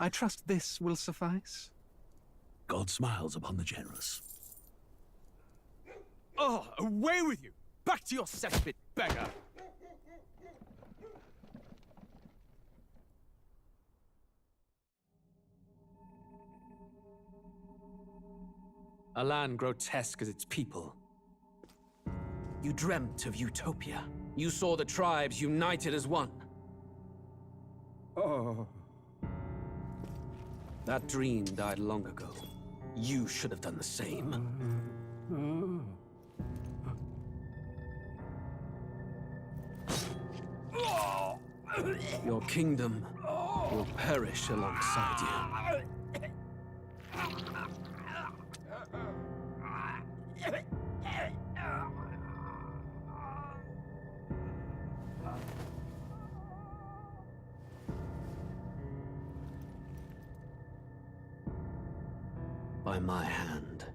I trust this will suffice. God smiles upon the generous. Oh, away with you! Back to your cesspit, beggar! A land grotesque as its people. You dreamt of utopia. You saw the tribes united as one. Oh. That dream died long ago. You should have done the same. Your kingdom will perish alongside you. By my hand.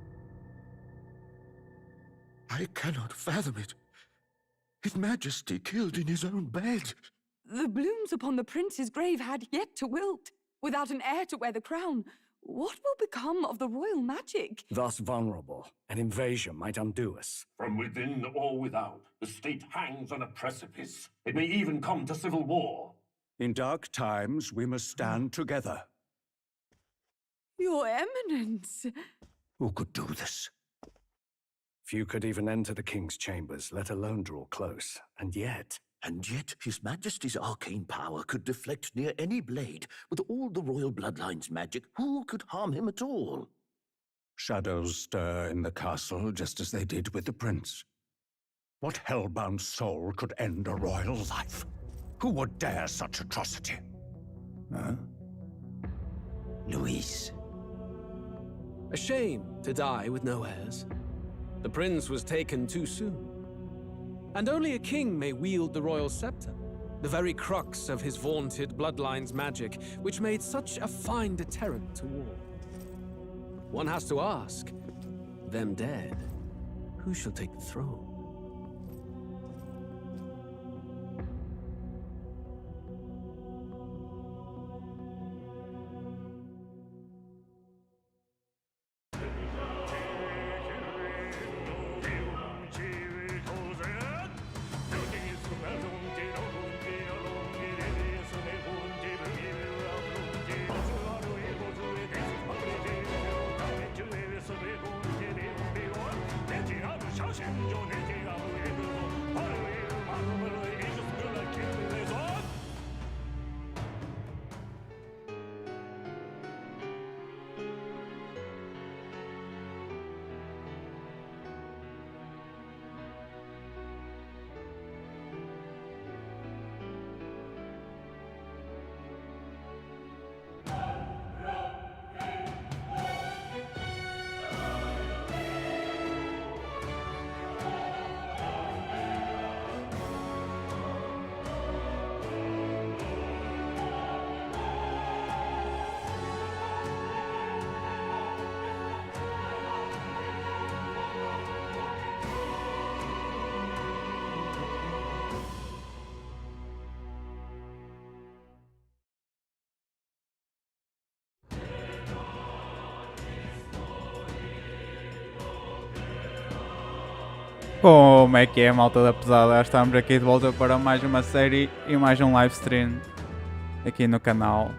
I cannot fathom it. His Majesty killed in his own bed. The blooms upon the prince's grave had yet to wilt. Without an heir to wear the crown, what will become of the royal magic? Thus vulnerable, an invasion might undo us. From within or without, the state hangs on a precipice. It may even come to civil war. In dark times, we must stand together. Your Eminence! Who could do this? Few could even enter the king's chambers, let alone draw close. And yet His Majesty's arcane power could deflect near any blade. With all the royal bloodline's magic, who could harm him at all? shadows stir in the castle just as they did with the prince. What hellbound soul could end a royal life? Who would dare such atrocity? Huh? Luis. A shame to die with no heirs. The prince was taken too soon. And only a king may wield the royal scepter, the very crux of his vaunted bloodline's magic, which made such a fine deterrent to war. One has to ask, them dead, who shall take the throne? Como é que é, malta da pesada? Estamos aqui de volta para mais uma série e mais um livestream aqui no canal.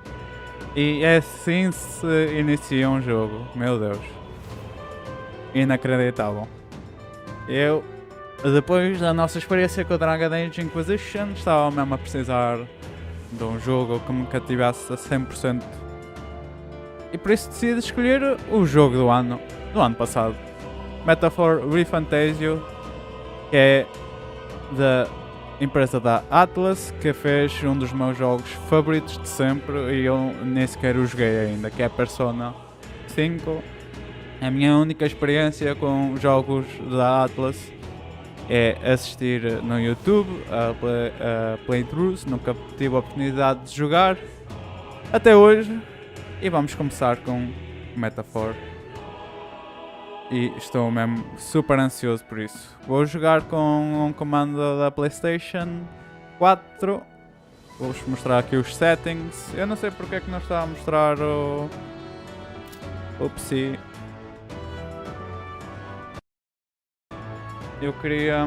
E é assim se inicia um jogo, meu Deus. Inacreditável. Eu, depois da nossa experiência com o Dragon Age Inquisition, estava mesmo a precisar de um jogo que me cativasse a 100%. E por isso decidi escolher o jogo do ano passado. Metaphor ReFantazio, que é da empresa da Atlus, que fez um dos meus jogos favoritos de sempre e eu nem sequer o joguei ainda, que é Persona 5. A minha única experiência com jogos da Atlus é assistir no YouTube a playthroughs, nunca tive a oportunidade de jogar até hoje e vamos começar com Metaphor. E estou mesmo super ansioso por isso. Vou jogar com um comando da PlayStation 4 Vou-vos mostrar aqui os settings. Eu não sei porque é que não está a mostrar o PC. Eu queria...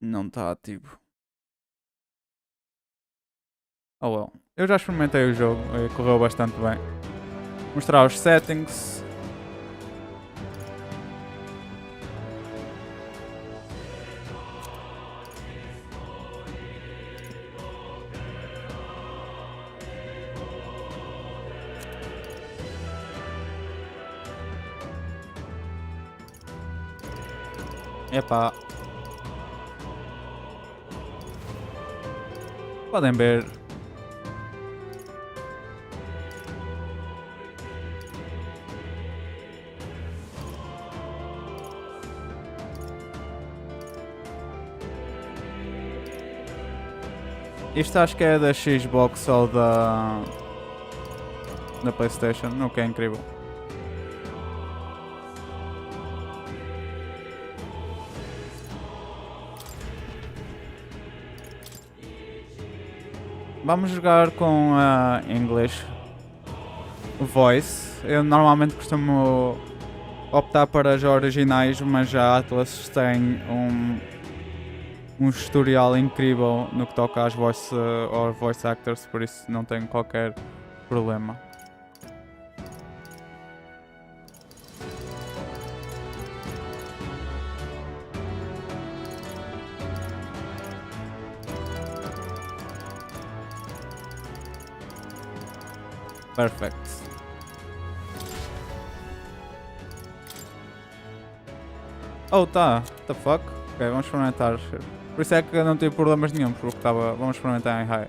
Não está ativo. Oh well. Eu já experimentei o jogo e correu bastante bem. Mostrar os settings. Epá. Podem ver. Isto acho que é da Xbox ou da PlayStation, o que é incrível. Vamos jogar com a English Voice. Eu normalmente costumo optar para as originais, mas a Atlus tem um historial incrível no que toca às voice actors, por isso não tenho qualquer problema. Perfect. Oh, tá. What the fuck? Ok, vamos experimentar. Por isso é que eu não tive problemas nenhum, porque estava... Vamos experimentar em high.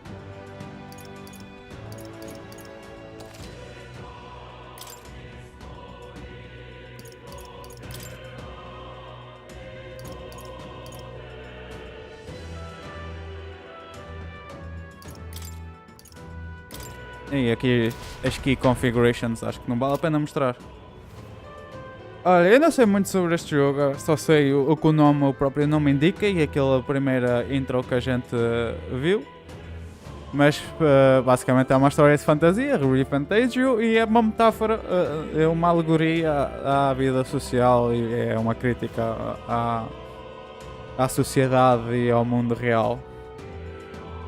E aqui as key configurations acho que não vale a pena mostrar. Olha, eu não sei muito sobre este jogo, só sei o que o próprio nome indica e aquela primeira intro que a gente viu. Mas basicamente é uma história de fantasia, ReFantazio, e é uma metáfora, é uma alegoria à vida social e é uma crítica à sociedade e ao mundo real.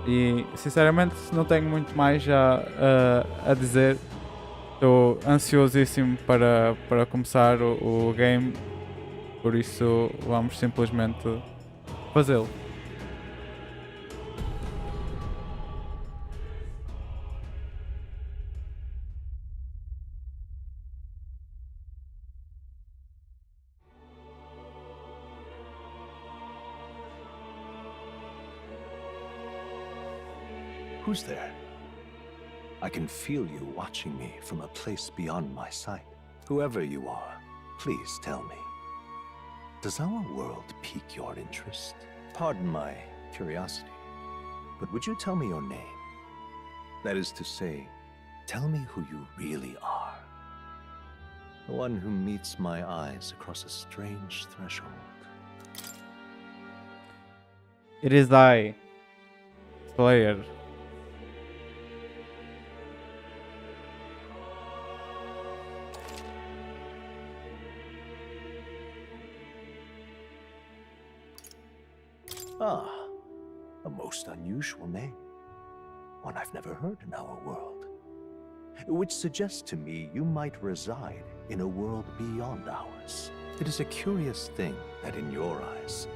E sinceramente não tenho muito mais a dizer. Estou ansiosíssimo para começar o game, por isso vamos simplesmente fazê-lo. Who's there? I can feel you watching me from a place beyond my sight. Whoever you are, please tell me. Does our world pique your interest? Pardon my curiosity, but would you tell me your name? That is to say, tell me who you really are. The one who meets my eyes across a strange threshold. It is I, Slayer. Ah, a most unusual name. One I've never heard in our world. Which suggests to me you might reside in a world beyond ours. It is a curious thing that in your eyes,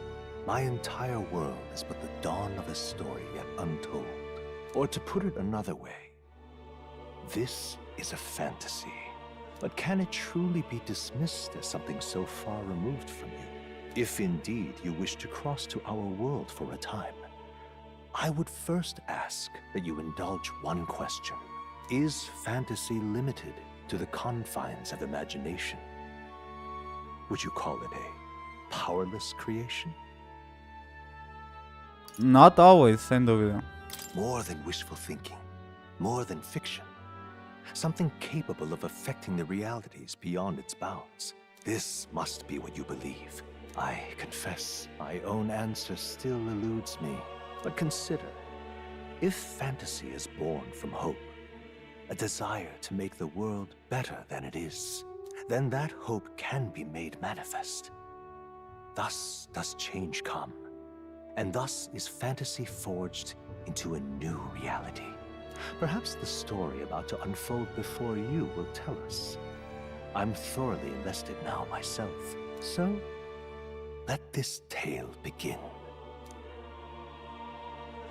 my entire world is but the dawn of a story yet untold. Or to put it another way, this is a fantasy. But can it truly be dismissed as something so far removed from you? If indeed you wish to cross to our world for a time, I would first ask that you indulge one question. Is fantasy limited to the confines of imagination? Would you call it a powerless creation? Not always, sem dúvida. More than wishful thinking, more than fiction. something capable of affecting the realities beyond its bounds. This must be what you believe. I confess, my own answer still eludes me. But consider, if fantasy is born from hope, a desire to make the world better than it is, then that hope can be made manifest. Thus does change come, and thus is fantasy forged into a new reality. Perhaps the story about to unfold before you will tell us. I'm thoroughly invested now myself, so let this tale begin.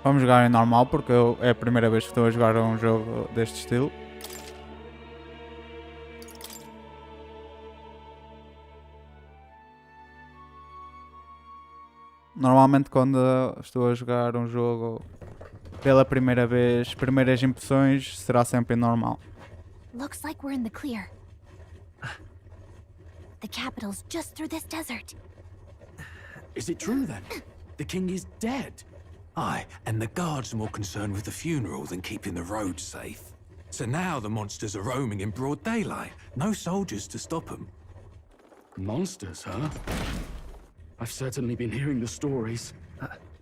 Vamos jogar em normal porque é a primeira vez que estou a jogar um jogo deste estilo. Normalmente quando estou a jogar um jogo pela primeira vez, primeiras impressões, será sempre em normal. Looks like we're in the clear. The capital's just through this desert. Is it true then? The king is dead? Aye, and the guards are more concerned with the funeral than keeping the roads safe. So now the monsters are roaming in broad daylight. No soldiers to stop them. Monsters, huh? I've certainly been hearing the stories.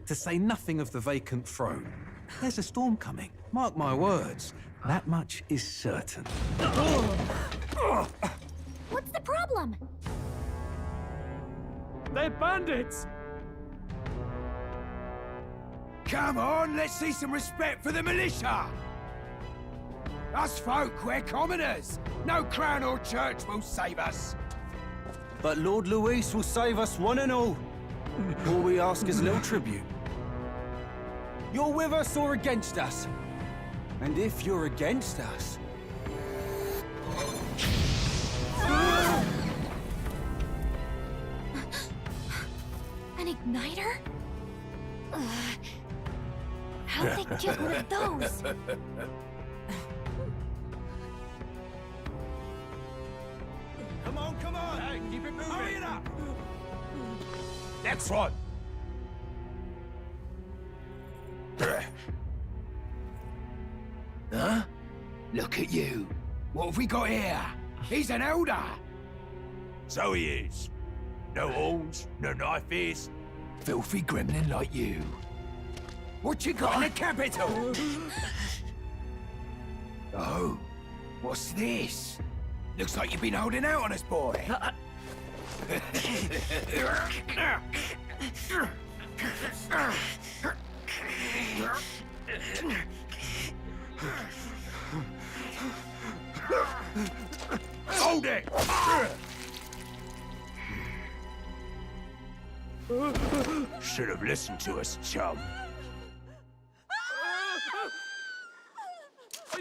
To say nothing of the vacant throne. There's a storm coming. Mark my words. That much is certain. What's the problem? They're bandits! Come on, let's see some respect for the militia! Us folk, we're commoners. No crown or church will save us. But Lord Luis will save us one and all. All we ask is little tribute. You're with us or against us? And if you're against us... An igniter? How'd they get one of those? Come on! Hey, keep it moving! Hurry it up! Next one! Huh? Look at you! What have we got here? He's an elder! So he is. No horns, no knife ears. Filthy gremlin like you. What you got in the capital? Oh, what's this? Looks like you've been holding out on us, boy. Hold it! Should have listened to us, chum.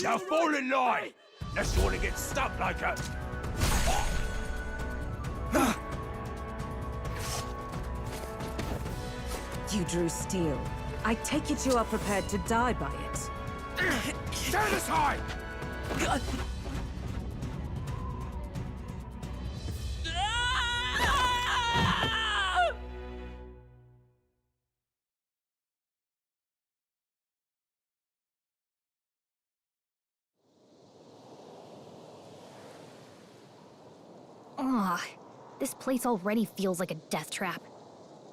Now fall in line! Unless you want to get stuck like a... You drew steel. I take it you are prepared to die by it. Stand aside! Ugh, this place already feels like a death trap.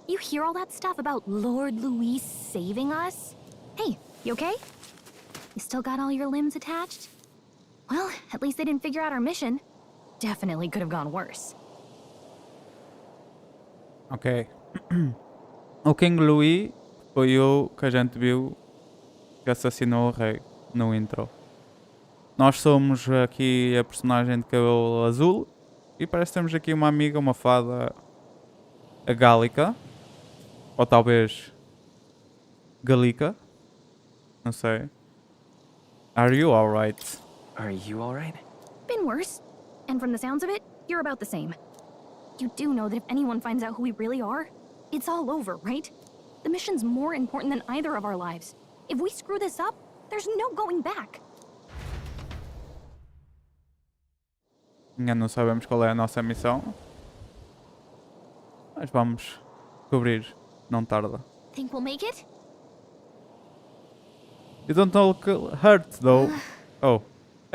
You hear all that stuff about Lord Luis saving us? Hey, you okay? You still got all your limbs attached? Well, at least they didn't figure out our mission. Definitely could have gone worse. Ok. O King Louis foi o que a gente viu que assassinou o rei no intro. Nós somos aqui a personagem de cabelo azul e parece que temos aqui uma amiga, uma fada, a Gálica. Ou talvez Galica. Não sei. Are you alright? Are you alright? Been worse. And from the sounds of it, you're about the same. You do know that if anyone finds out who we really are, it's all over, right? The mission's more important than either of our lives. If we screw this up, there's no going back. Ainda não sabemos qual é a nossa missão. Mas vamos descobrir. Não tarda. Think we'll make it? You don't look hurt though. Oh.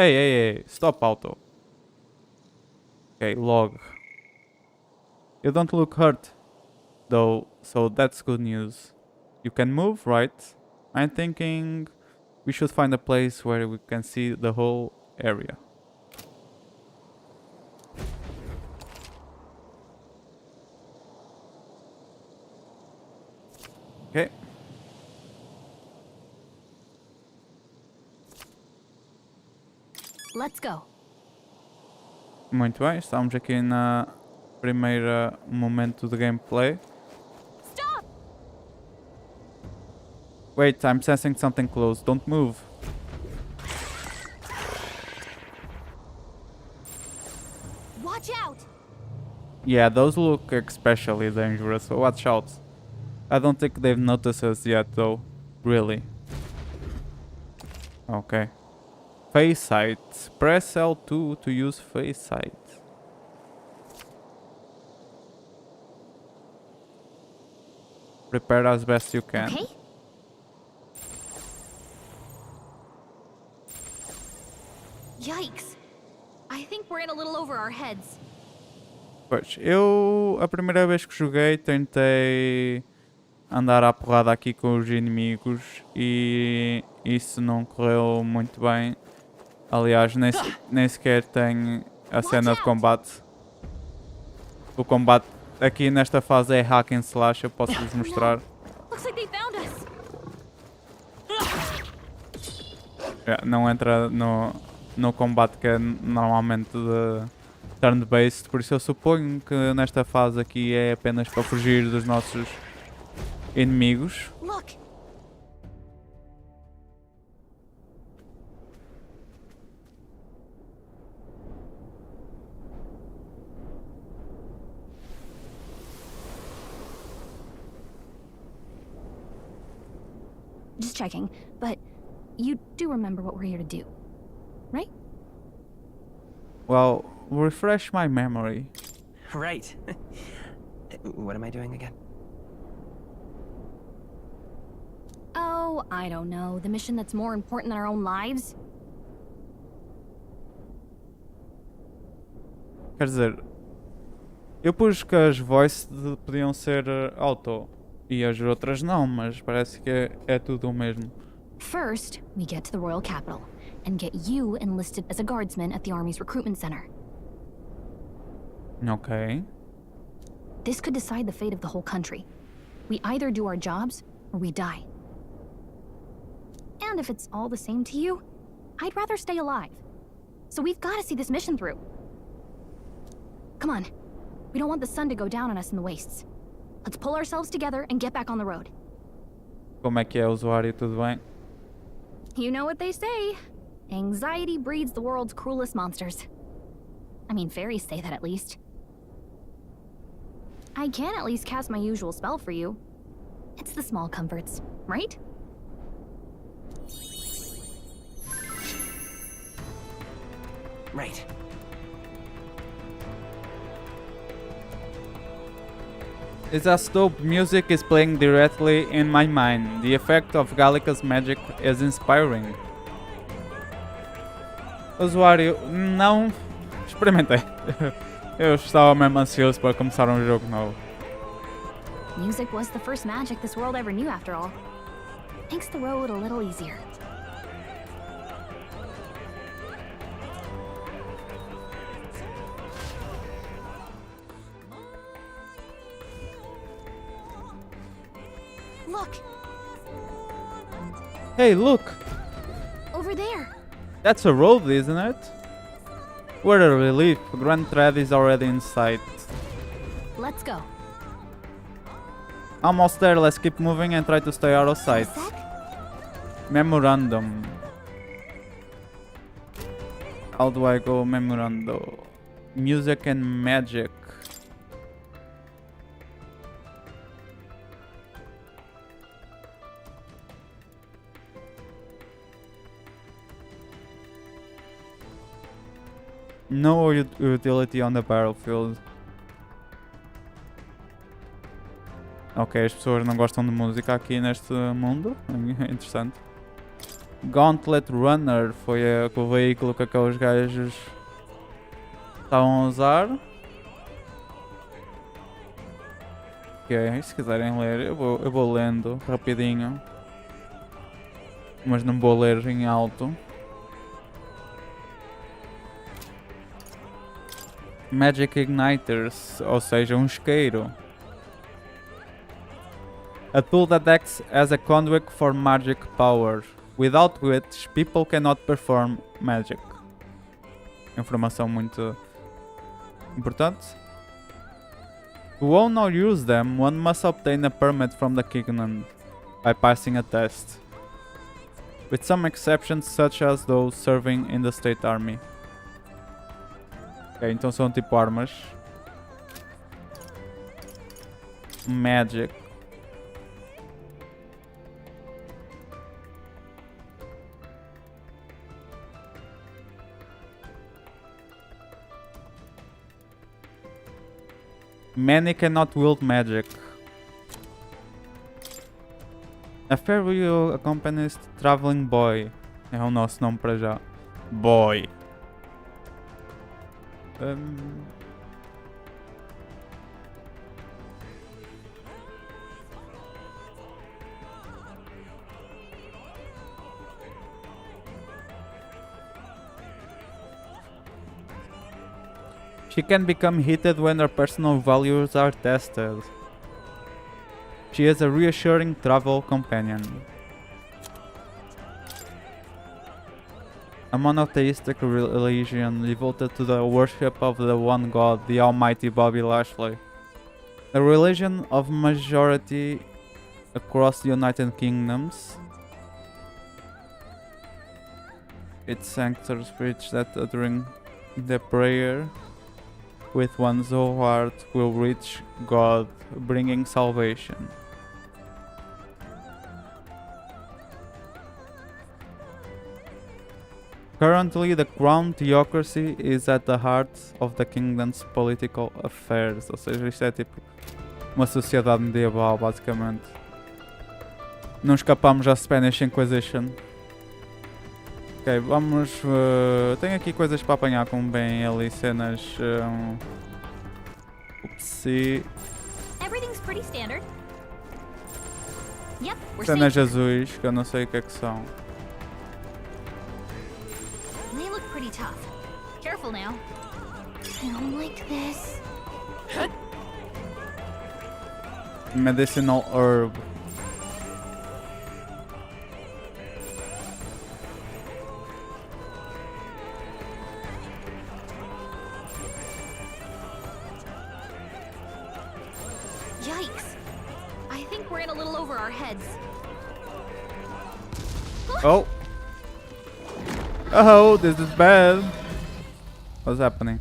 Hey, stop auto. Okay, log. You don't look hurt, though, so that's good news. You can move, right? I'm thinking we should find a place where we can see the whole area. Ok. Let's go. Muito bem, estamos aqui na primeira momento de gameplay. Stop! Wait, I'm sensing something close. Don't move. Watch out! Yeah, those look especially dangerous, so watch out. I don't think they've noticed us yet though. Really. Okay. Face sight. Press L2 to use face sight. Prepare as best you can. Okay. Yikes. I think we're in a little over our heads. Pois, eu a primeira vez que joguei tentei andar à porrada aqui com os inimigos e isso não correu muito bem. Aliás, nem sequer tem a cena de combate. O combate aqui nesta fase é hack and slash, eu posso vos mostrar. Looks like they found us. Não entra no combate que é normalmente de turn-based, por isso eu suponho que nesta fase aqui é apenas para fugir dos nossos inimigos. Look. Just checking, but you do remember what we're here to do, right? Well, refresh my memory. Right. What am I doing again? Oh, I don't know. The mission that's more important than our own lives? Quer dizer, eu pus que as voice podiam ser auto e as outras não, mas parece que é tudo o mesmo. First, we get to the royal capital and get you enlisted as a guardsman at the army's recruitment center. Okay. This could decide the fate of the whole country. We either do our jobs or we die. And if it's all the same to you, I'd rather stay alive. So we've got to see this mission through. Come on. We don't want the sun to go down on us in the wastes. Let's pull ourselves together and get back on the road. Como é que é, usuário? Tudo bem? You know what they say. Anxiety breeds the world's cruelest monsters. I mean, fairies say that at least. I can at least cast my usual spell for you. It's the small comforts, right? Right. It's as though music is playing directly in my mind. The effect of Gallica's magic is inspiring. Usuário, não experimentei. Eu estava mesmo ansioso para começar um jogo novo. Music was the first magic this world ever knew, after all. Makes the road a little easier. Look! Hey, look! Over there! That's a road, isn't it? What a relief. Grand Thread is already in sight. Let's go. Almost there, let's keep moving and try to stay out of sight. Memorandum. How do I go memorandum? Music and magic. No utility on the battlefield. Ok, as pessoas não gostam de música aqui neste mundo. Interessante. Gauntlet Runner foi o veículo que aqueles gajos estavam a usar. Ok, se quiserem ler, eu vou lendo rapidinho. Mas não vou ler em alto. Magic Igniters, ou seja, um isqueiro. A tool that acts as a conduit for magic power, without which people cannot perform magic. Informação muito importante. To own or use them, one must obtain a permit from the kingdom by passing a test, with some exceptions such as those serving in the state army. Ok, então são tipo armas. Magic. Many cannot wield magic. A farewell accompanies traveling boy. É o nosso nome para já. Boy. She can become heated when her personal values are tested. She is a reassuring travel companion. A monotheistic religion devoted to the worship of the one god, the almighty Bobby Lashley. A religion of majority across the United Kingdoms. Its sanctors preach that uttering the prayer with one's whole heart will reach God, bringing salvation. Currently, the crown theocracy is at the heart of the kingdom's political affairs. Ou seja, isto é tipo uma sociedade medieval, basicamente. Não escapamos à Spanish Inquisition. Ok, vamos... tenho aqui coisas para apanhar, como bem ali, cenas... Upsi. Cenas azuis, que eu não sei o que é que são. They look pretty tough. Careful now. I don't like this. Medicinal herb. Yikes. I think we're in a little over our heads. Oh. Oh, this is bad. What's happening?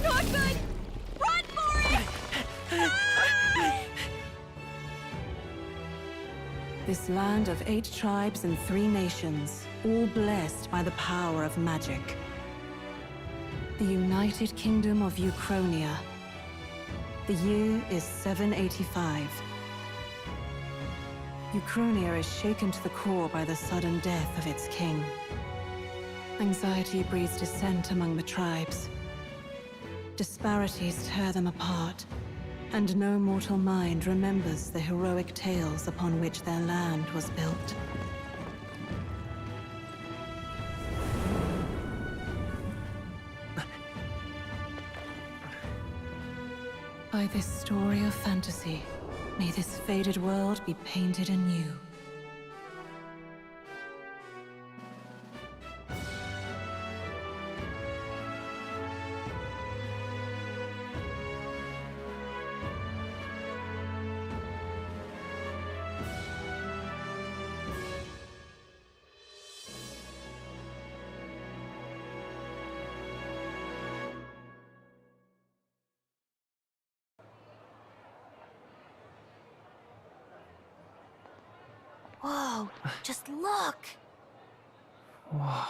Not good. Run for it. This land of 8 tribes and 3 nations, all blessed by the power of magic. The United Kingdom of Uchronia. The year is 785. Uchronia is shaken to the core by the sudden death of its king. Anxiety breeds dissent among the tribes. Disparities tear them apart, and no mortal mind remembers the heroic tales upon which their land was built. By this story of fantasy, may this faded world be painted anew. Whoa, just look! Whoa.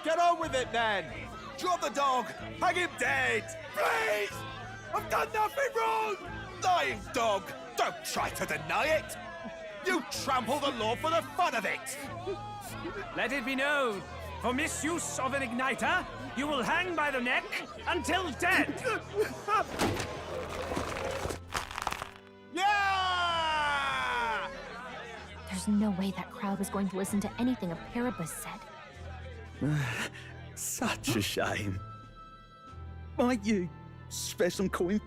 Get on with it then! Drop the dog! Hang him dead! Please! I've done nothing wrong! Lying dog! Don't try to deny it! You trample the law for the fun of it! Let it be known, for misuse of an igniter, you will hang by the neck until dead! Yeah! There's no way that crowd was going to listen to anything a Paribus said. Such a shame. Might you spare some coin?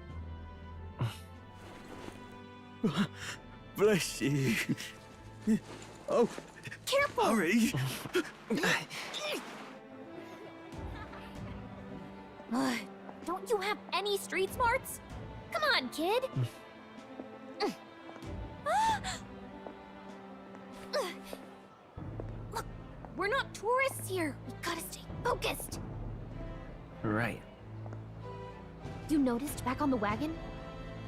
Bless you. Oh, careful! Hurry! Don't you have any street smarts? Come on, kid! Look, we're not tourists here. We gotta stay focused. Right. You noticed back on the wagon?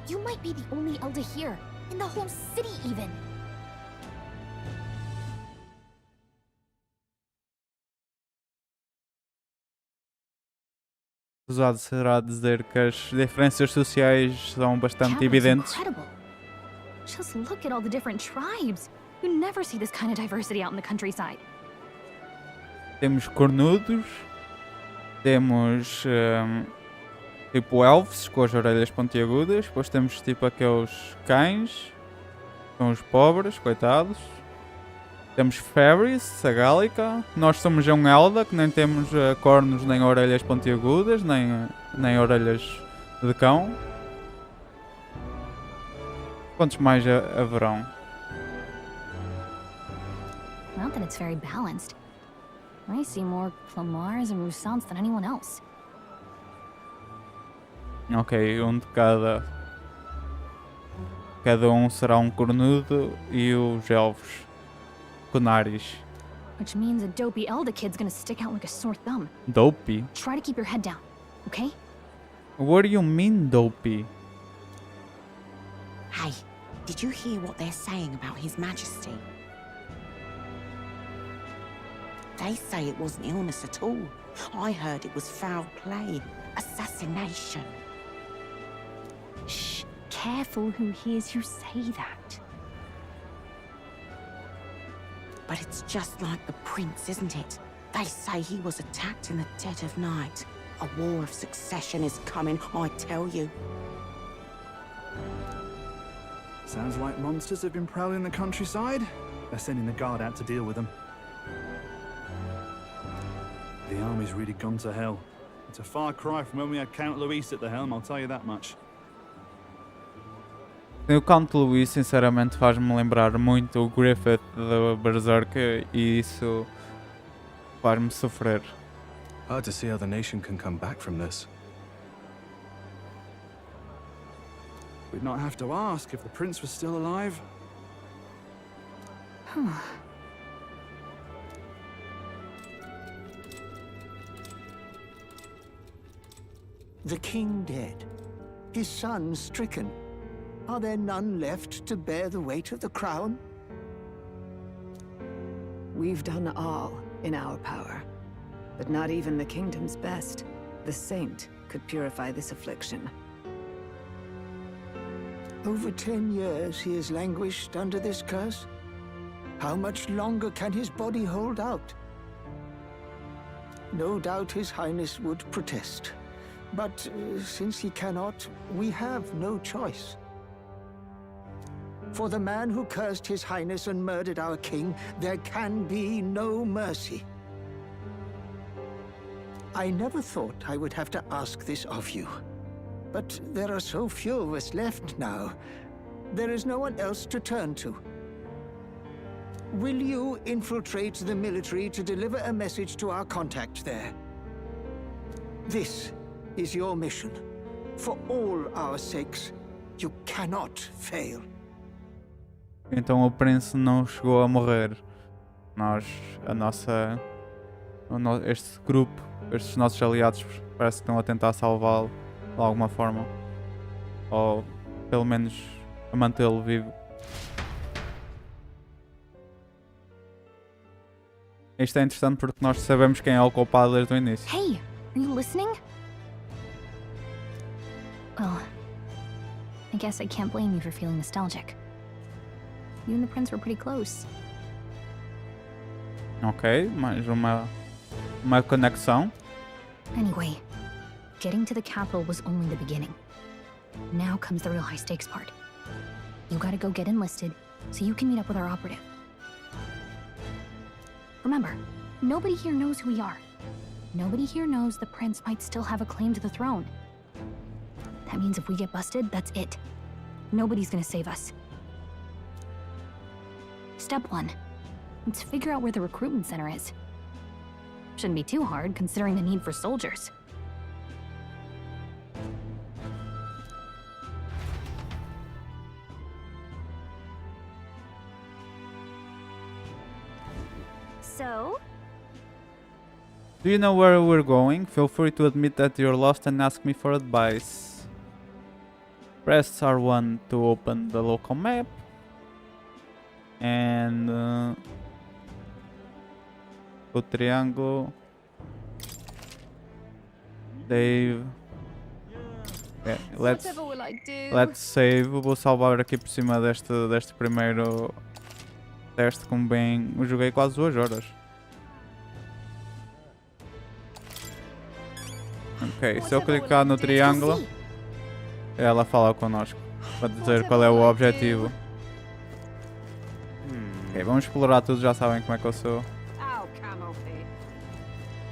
You might be the only Elder here, in the whole city even. Usado será dizer que as diferenças sociais são bastante evidentes. Incredible. Just look at all the different tribes. You never see this kind of diversity out in the countryside. Temos cornudos, temos tipo elfos com as orelhas pontiagudas, depois temos tipo aqueles cães, são os pobres, coitados. Temos fairies, a gálica, nós somos um Elda, que nem temos cornos nem orelhas pontiagudas, nem orelhas de cão. Quantos mais haverão? Not that it's very balanced. I see more Clamars and Roussants than anyone else. Ok, um de cada. Cada um será um cornudo e os elfos conaris. Which means a dopey Elda kid's gonna stick out like a sore thumb. Dopey? Try to keep your head down, okay? What do you mean, dopey? Hey, did you hear what they're saying about His Majesty? They say it wasn't illness at all. I heard it was foul play, assassination. Shh, careful who hears you say that. But it's just like the prince, isn't it? They say he was attacked in the dead of night. A war of succession is coming, I tell you. Sounds like monsters have been prowling the countryside. They're sending the guard out to deal with them. The army's really gone to hell. It's a far cry from when we had Count Luis at the helm, I'll tell you that much. O Count Luis sinceramente faz-me lembrar muito o Griffith do Berserk e isso faz-me sofrer. Hard to see how the nation can come back from this. We'd not have to ask if the prince was still alive. The king dead, his son stricken. Are there none left to bear the weight of the crown? We've done all in our power, but not even the kingdom's best, the saint, could purify this affliction. Over 10 years he has languished under this curse. How much longer can his body hold out? No doubt His Highness would protest. But since he cannot, we have no choice. For the man who cursed His Highness and murdered our king, there can be no mercy. I never thought I would have to ask this of you. But there are so few of us left now. There is no one else to turn to. Will you infiltrate the military to deliver a message to our contact there? This is your mission. For all our sakes, you cannot fail. Então o príncipe não chegou a morrer. Este grupo, estes nossos aliados parece que estão a tentar salvá-lo de alguma forma. Ou pelo menos a mantê-lo vivo. Isto é interessante porque nós sabemos quem é o culpado desde o início. Hey, are you listening? Well, I guess I can't blame you for feeling nostalgic. You and the prince were pretty close. Ok, mais uma conexão. Anyway, getting to the capital was only the beginning. Now comes the real high stakes part. You gotta go get enlisted so you can meet up with our operative. Remember, nobody here knows who we are. Nobody here knows the prince might still have a claim to the throne. That means if we get busted, that's it. Nobody's gonna save us. Step 1. Let's figure out where the recruitment center is. Shouldn't be too hard, considering the need for soldiers. So? Do you know where we're going? Feel free to admit that you're lost and ask me for advice. Press R1 to open the local map. And o triângulo. Save. Yeah, let's save. Vou salvar aqui por cima deste primeiro teste. Como bem, eu joguei quase 2 horas. Ok, se eu clicar no triângulo, ela fala connosco para dizer qual é o objetivo. Ok, vamos explorar tudo, já sabem como é que eu sou.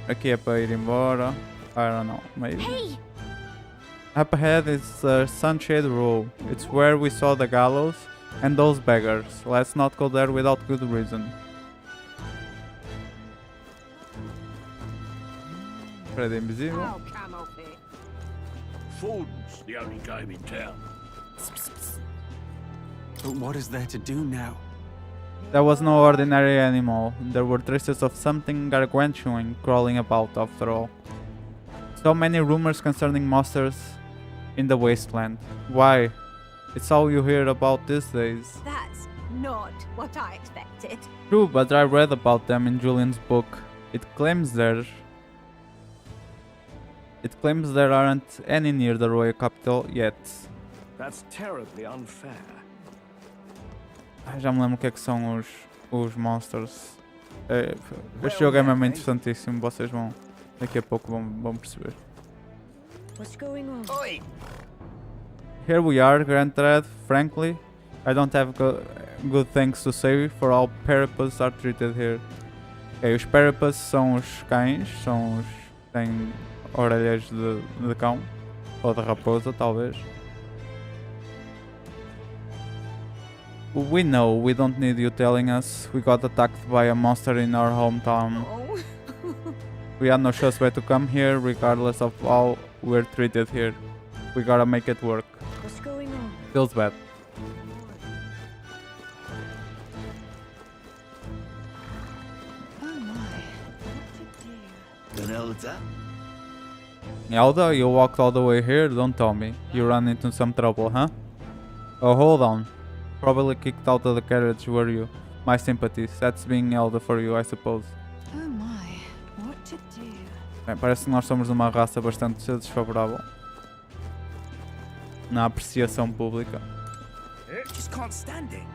Aqui é para ir embora. I don't know, maybe. Up ahead is the Sunshade Row. It's where we saw the gallows and those beggars. Let's not go there without good reason. Fred invisível. Food's the only game in town. But what is there to do now? That was no ordinary animal. There were traces of something gargantuan crawling about after all. So many rumors concerning monsters in the wasteland. Why? It's all you hear about these days. That's not what I expected. True, but I read about them in Julian's book. It claims there aren't any near the royal capital yet. That's terribly unfair. Já me lembro o que é que são os monsters. Este jogo é mesmo interessantíssimo, vocês vão daqui a pouco vão perceber. What's going on? Oi! Here we are, granted. Frankly, I don't have good things to say, for all Peripas are treated here. Okay, os Peripas são os cães, são os que têm orelhas de cão, ou de raposa, talvez. We know, we don't need you telling us. We got attacked by a monster in our hometown. Oh. We had no choice but to come here, regardless of how we're treated here. We gotta make it work. What's going on? Feels bad. Oh my, what to do? The hell is that? Elda, you walked all the way here? Don't tell me. You ran into some trouble, huh? Oh, hold on. Probably kicked out of the carriage, were you? My sympathies. That's being Elda for you, I suppose. Oh my, what to do? Bem, parece que nós somos uma raça bastante desfavorável na apreciação pública. Just can't stand it.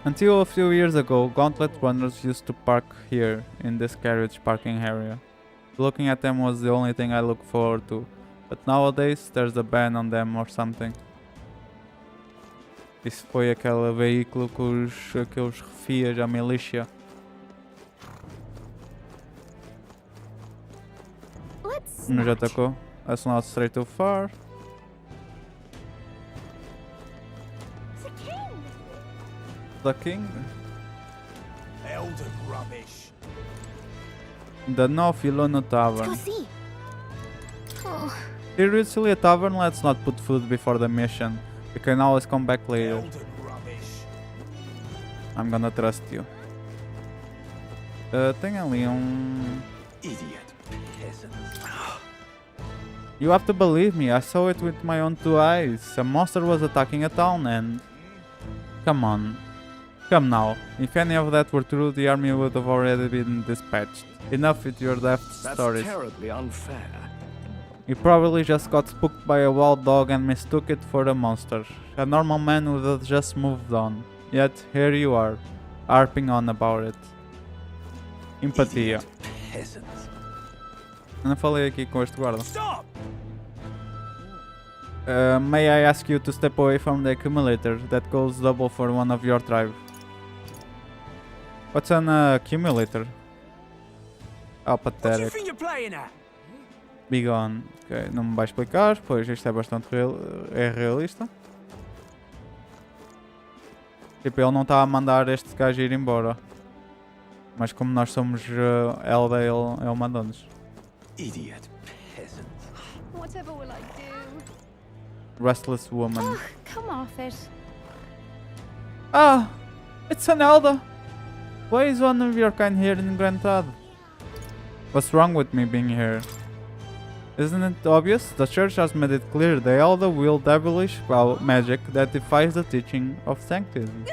Until a few years ago, gauntlet runners used to park here in this carriage parking area. Looking at them was the only thing I looked forward to. But nowadays, there's a ban on them or something. Isso foi aquele veículo que os refias, a milícia. Nos atacou. That's not straight too far. The king? Elden rubbish. The Nofilo Tavern. Let's go see. Oh. Seriously, a tavern? Let's not put food before the mission. We can always come back later. I'm gonna trust you. Tem ali Idiot peasants. You have to believe me, I saw it with my own 2 eyes. A monster was attacking a town and... Come on. Come now. If any of that were true, the army would have already been dispatched. Enough with your daft stories. That's terribly unfair. You probably just got spooked by a wild dog and mistook it for a monster. A normal man would have just moved on. Yet, here you are, harping on about it. Empatia. Eu não falei aqui com este guarda. May I ask you to step away from the accumulator? That goes double for one of your tribe. What's an accumulator? How pathetic. Be gone. Ok, não me vai explicar, pois isto é bastante realista. Tipo, ele não está a mandar este gajo ir embora. Mas como nós somos Elda, ele mandou-nos. Idiot peasant. Whatever will I do? Restless woman. Oh, come off it. Ah! It's an Elda! Why is one of your kind here in Grantad? What's wrong with me being here? Isn't it obvious? The church has made it clear the Elda will devilish magic that defies the teaching of sanctism.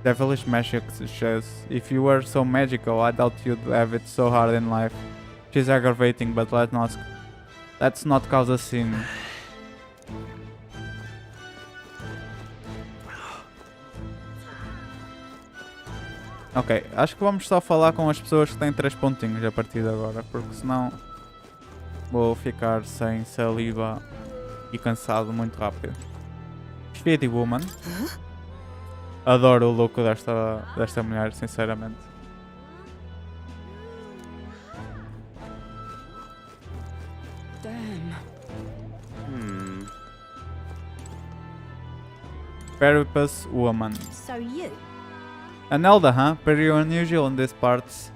Devilish magic, she says. If you were so magical, I doubt you'd have it so hard in life. She's aggravating, but let's not cause a scene. Ok, acho que vamos só falar com as pessoas que têm 3 pontinhos a partir de agora, porque senão vou ficar sem saliva e cansado muito rápido. Speedy Woman. Adoro o look desta mulher, sinceramente. Damn. Peripus Woman. So you? An Elda, huh? Pretty unusual in these parts.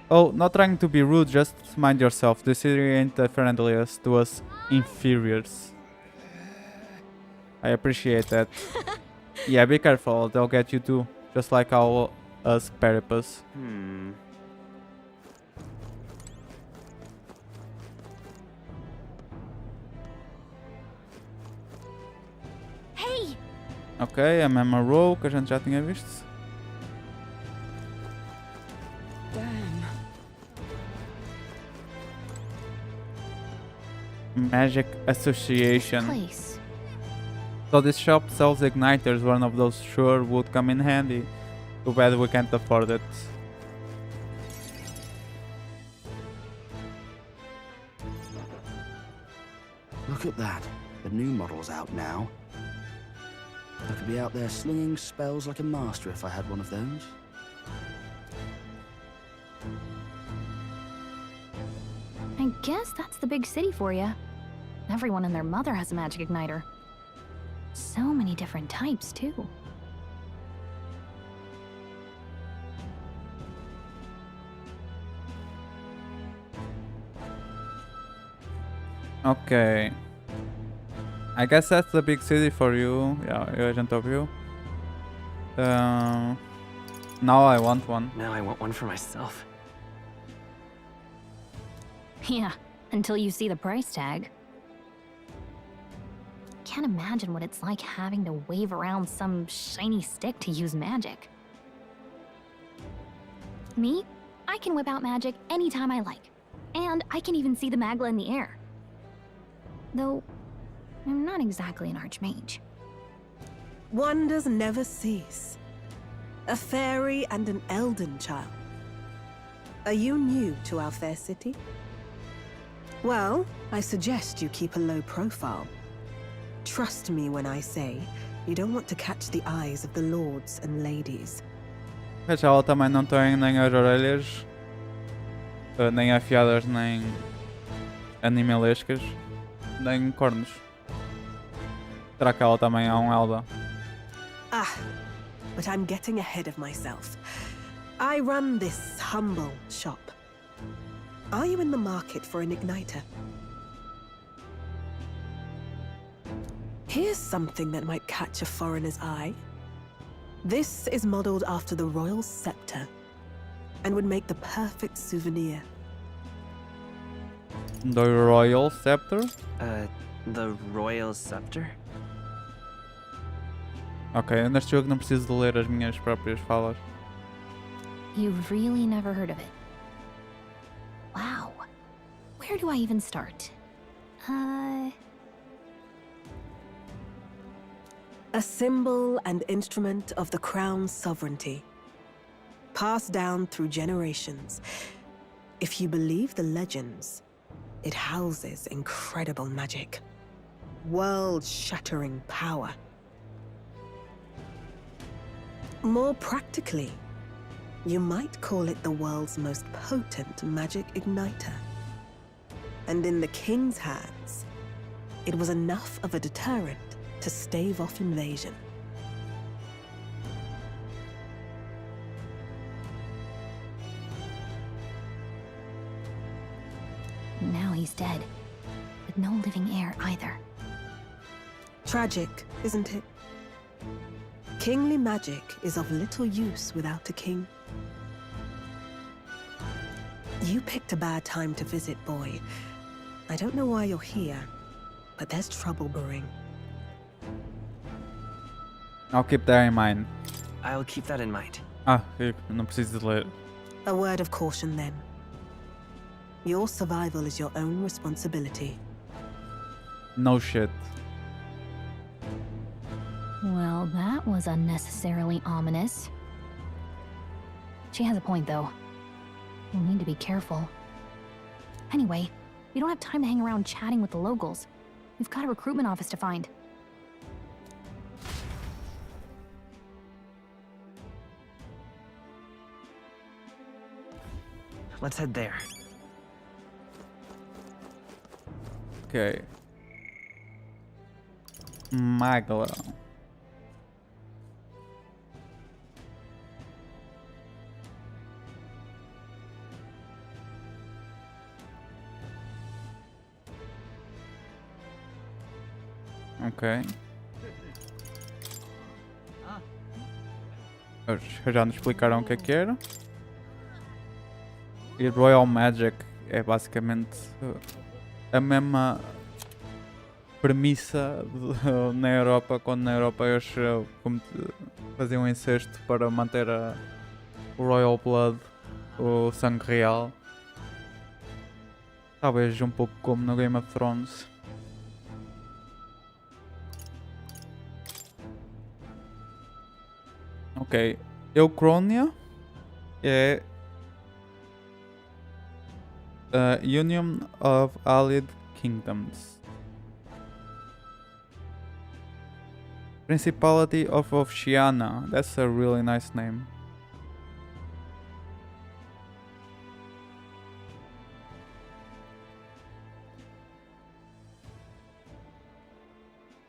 Oh, not trying to be rude, just mind yourself. The city ain't the friendliest to us inferiors. I appreciate that. Yeah, be careful, they'll get you too. Just like all us Peripus. Hey! Ok, a mesma row que a gente já tinha visto. Magic Association. Place. So this shop sells igniters, one of those sure would come in handy. Too bad we can't afford it. Look at that. The new model's out now. I could be out there slinging spells like a master if I had one of those. I guess that's the big city for you. Everyone and their mother has a magic igniter. So many different types, too. Okay. I guess that's the big city for you. Yeah, Agent of you. Now I want one. Now I want one for myself. Yeah, until you see the price tag. Can't imagine what it's like having to wave around some shiny stick to use magic. Me? I can whip out magic anytime I like. And I can even see the Magla in the air. Though, I'm not exactly an archmage. Wonders never cease. A fairy and an elden child. Are you new to our fair city? Well, I suggest you keep a low profile. Trust me when I say, you don't want to catch the eyes of the lords and ladies. Ela também não tem nem as orelhas, nem afiadas, nem animalescas, nem cornos. Será que ela também é Elda? Ah, but I'm getting ahead of myself. I run this humble shop. Are you in the market for an igniter? Here's something that might catch a foreigner's eye. This is modeled after the royal scepter and would make the perfect souvenir. The royal scepter? The royal scepter? Ok, neste jogo não preciso de ler as minhas próprias falas. You've really never heard of it. Wow. Where do I even start? A symbol and instrument of the crown's sovereignty, passed down through generations. If you believe the legends, it houses incredible magic, world-shattering power. More practically, you might call it the world's most potent magic igniter. And in the king's hands, it was enough of a deterrent to stave off invasion. Now he's dead, with no living heir either. Tragic, isn't it? Kingly magic is of little use without a king. You picked a bad time to visit, boy. I don't know why you're here, but there's trouble brewing. I'll keep that in mind. I'll keep that in mind. Ah, eu não preciso de ler. A word of caution then. Your survival is your own responsibility. No shit. Well, that was unnecessarily ominous. She has a point, though. We'll need to be careful. Anyway, we don't have time to hang around chatting with the locals. We've got a recruitment office to find. Let's head there. Ok. Magla. Ok. Já nos explicaram o que era. E Royal Magic é basicamente a mesma premissa na Europa, quando na Europa eles faziam incesto para manter o Royal Blood, o sangue real. Talvez um pouco como no Game of Thrones. Ok, Eucronia é Union of Allied Kingdoms. Principality of Oceania. That's a really nice name.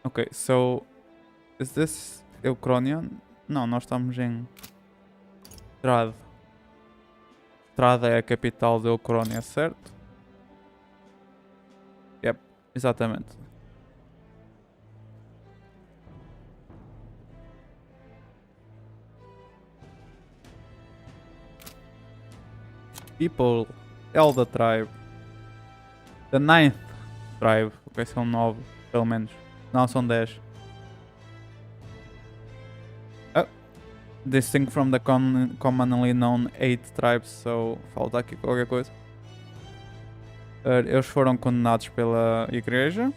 Okay, so is this Eucronia? Não, nós estamos em Strad. Strada é a capital da Ucrânia, certo? Yep, exatamente. People, Elda Tribe. The 9th Tribe. Ok, são 9, pelo menos. Não, são 10. Distinct from the commonly known 8 tribes, so falta aqui qualquer coisa. Eles foram condenados pela igreja.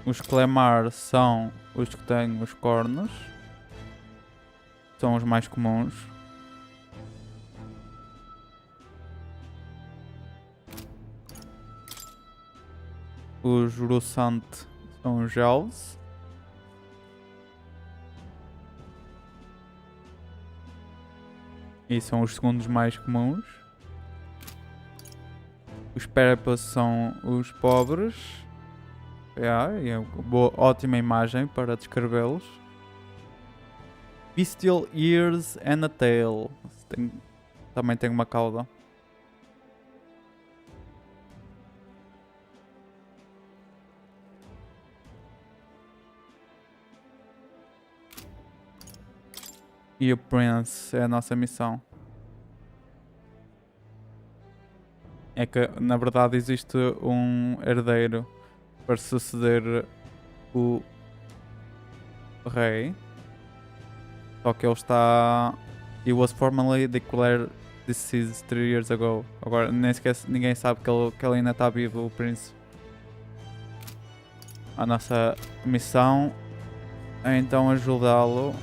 Os Clemar são os que têm os cornos. São os mais comuns. Os Russant são os Elves. E são os segundos mais comuns. Os Perepus são os pobres. É uma ótima imagem para descrevê-los. Bestial Ears and a Tail. Também tem uma cauda. E o Prince é a nossa missão. é que na verdade existe um herdeiro para suceder o rei. Só que ele está... He was formally declared deceased 3 years ago. Agora nem sequer ninguém sabe que ele ainda está vivo, o príncipe. A nossa missão é então ajudá-lo.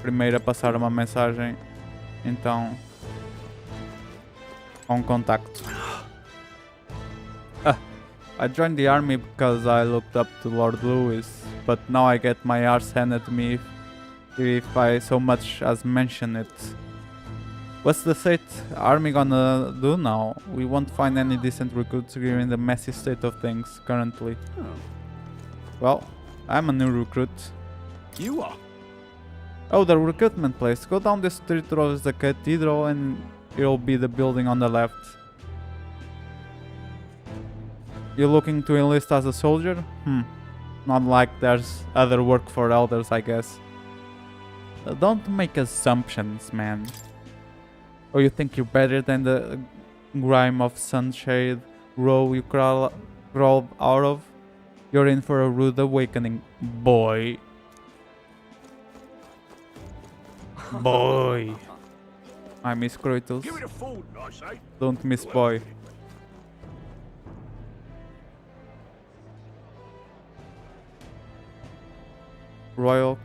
Primeiro a passar uma mensagem, então a um contacto. I joined the army because I looked up to Lord Louis, but now I get my arse handed to me if I so much as mention it. What's the state army gonna do now? We won't find any decent recruits given the messy state of things currently. Well, I'm a new recruit. You are? Oh, the recruitment place. Go down the street towards the cathedral and it'll be the building on the left. You looking to enlist as a soldier? Not like there's other work for elders, I guess. Don't make assumptions, man. Oh, you think you're better than the grime of sunshade row you crawled out of? You're in for a rude awakening, boy. Boy. I miss Kratos. Give it a fold, I say. Don't miss boy. Royal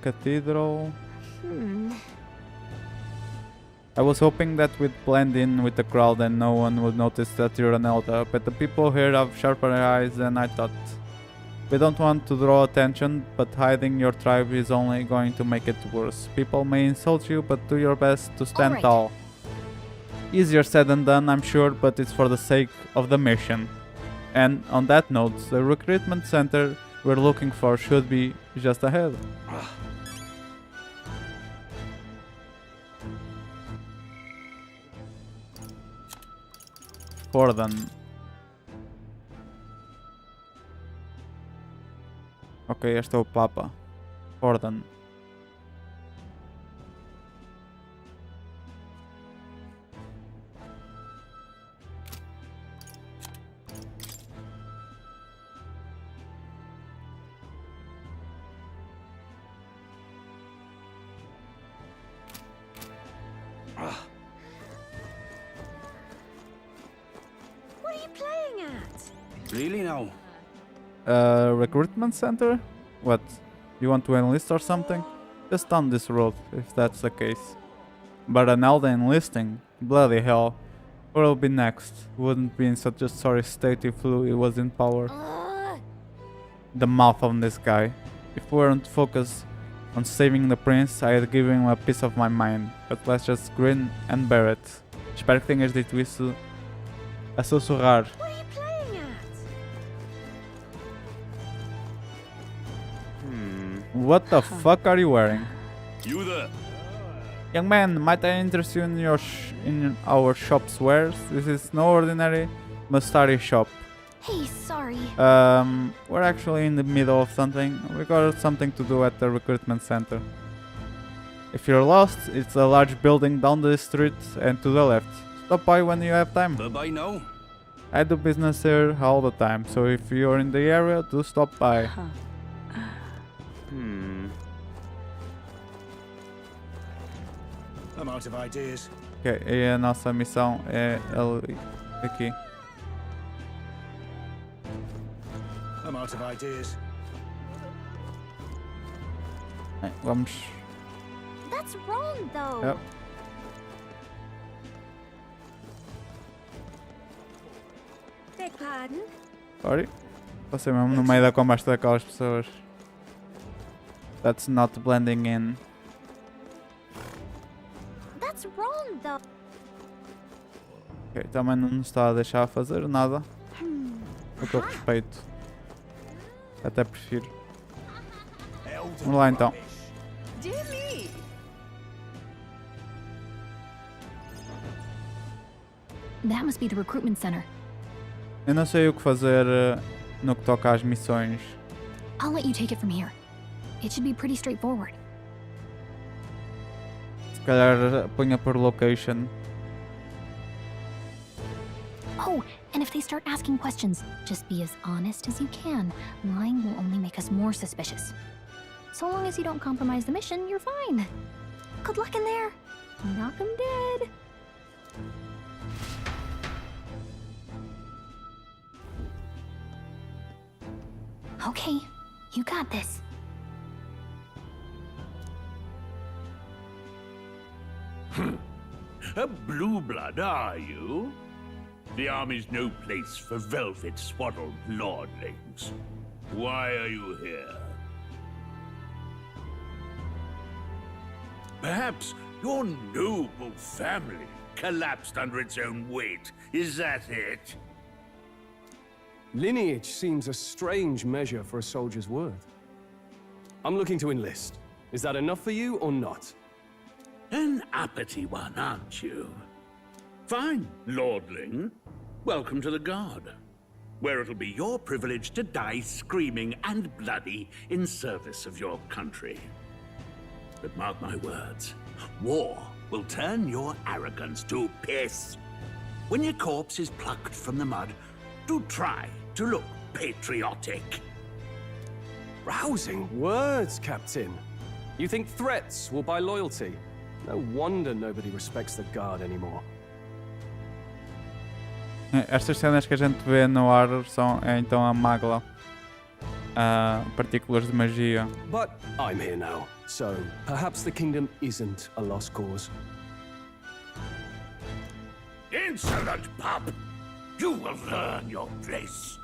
Cathedral. I was hoping that we'd blend in with the crowd and no one would notice that you're an elder, but the people here have sharper eyes than I thought. We don't want to draw attention, but hiding your tribe is only going to make it worse. People may insult you, but do your best to stand tall. Easier said than done, I'm sure, but it's for the sake of the mission. And on that note, the recruitment center we're looking for should be just ahead. Gordon. Ok, este é o Papa. Gordon. What are you playing at? Really now? Recruitment center? What? You want to enlist or something? Just down this road, if that's the case. But an elder enlisting? Bloody hell. What'll be next? Wouldn't be in such a sorry state if Louis was in power. The mouth on this guy. If we weren't focused on saving the prince, I'd give him a piece of my mind. But let's just grin and bear it. Espero que tenhas dito isso a sussurrar. What are you playing at? What the fuck are you wearing? You there? Young man, might I interest you in in our shop's wares? This is no ordinary mustari shop. Hey, sorry. We're actually in the middle of something. We got something to do at the recruitment center. If you're lost, it's a large building down the street and to the left. Stop by when you have time. Bye now. I do business here all the time, so if you're in the area, do stop by. I'm out of ideas. Ok, e a nossa missão é ali, aqui. I'm out of ideas. Vamos. That's wrong, though. Yep. Beg pardon? Sorry. Passei mesmo no meio da conversa daquelas pessoas. That's not blending in. That's wrong, though. Ok, também não nos está a deixar fazer nada. O que eu respeito. Até prefiro. Vamos lá então. Dear me. That must be the recruitment center. Eu não sei o que fazer no que toca às missões. I'll let you take it from here. It should be pretty straightforward. Se calhar ponha por location. Oh, and if they start asking questions, just be as honest as you can. Lying will only make us more suspicious. So long as you don't compromise the mission, you're fine. Good luck in there. Knock 'em dead. Okay, you got this. A blue blood, are you? The army's no place for velvet-swaddled lordlings. Why are you here? Perhaps your noble family collapsed under its own weight. Is that it? Lineage seems a strange measure for a soldier's worth. I'm looking to enlist. Is that enough for you or not? An uppity one, aren't you? Fine, lordling. Welcome to the Guard, where it'll be your privilege to die screaming and bloody in service of your country. But mark my words, war will turn your arrogance to piss. When your corpse is plucked from the mud, do try to look patriotic. Rousing words, Captain. You think threats will buy loyalty? No wonder nobody respects the Guard anymore. Estas cenas que a gente vê no ar são então a magla, partículas de magia. But I'm here now, so perhaps the kingdom isn't a lost cause. Insolent pup! You will learn your place.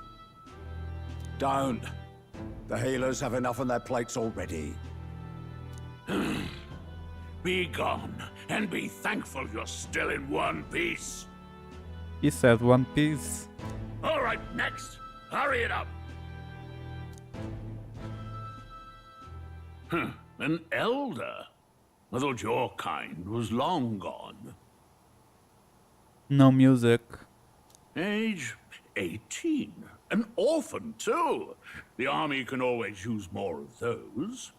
Don't. The healers have enough on their plates already. Be gone, and be thankful you're still in one piece. He said One Piece. All right, next. Hurry it up. An elder? I thought your kind was long gone. No music. Age 18. An orphan, too. The army can always use more of those.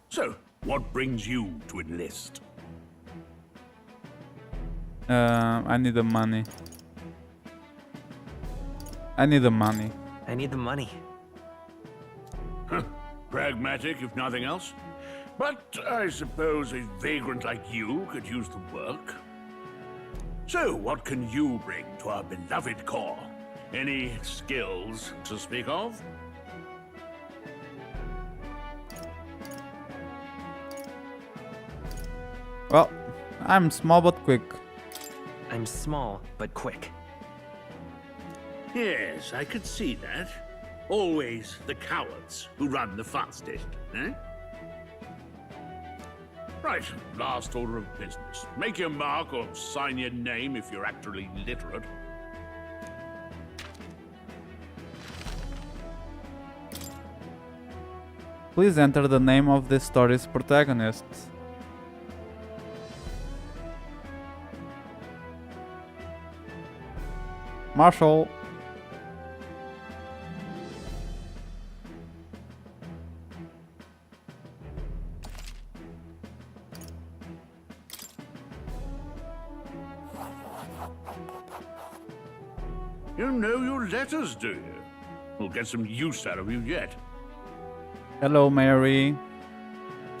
So, what brings you to enlist? I need the money. I need the money. I need the money. Pragmatic, if nothing else. But I suppose a vagrant like you could use the work. So, what can you bring to our beloved corps? Any skills to speak of? Well, I'm small but quick. I'm small, but quick. Yes, I could see that. Always the cowards who run the fastest, eh? Right, last order of business. Make your mark or sign your name if you're actually literate. Please enter the name of this story's protagonist. Marshall. You know your letters, do you? We'll get some use out of you yet. Hello, Mary.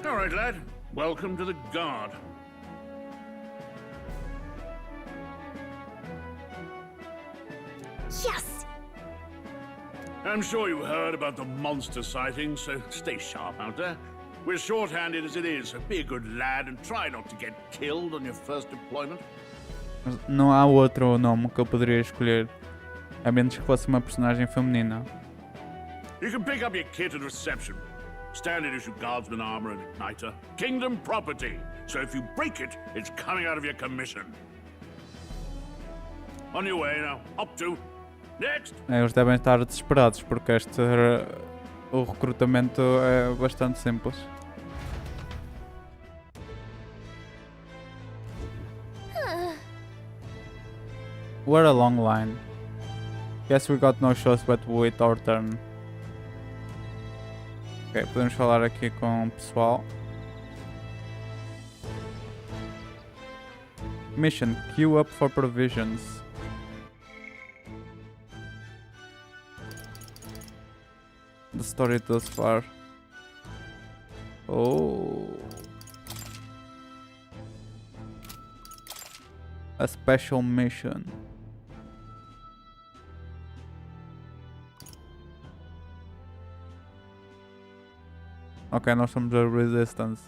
All right, lad. Welcome to the Guard. Yes! I'm sure you heard about the monster sightings, so stay sharp out there. We're short-handed as it is, so be a good lad and try not to get killed on your first deployment. Não há outro nome que eu poderia escolher, a menos que fosse uma personagem feminina. You can pick up your kit at reception. Standard issue guardsman armor and igniter. Kingdom property, so if you break it, it's coming out of your commission. On your way now. Up to. Next! Eles devem estar desesperados porque o recrutamento é bastante simples. What a long line. Guess we got no choice but to wait our turn. Ok, podemos falar aqui com o pessoal. Mission, queue up for provisions. the story thus far. Oh. A special mission. Ok, nós somos a Resistance.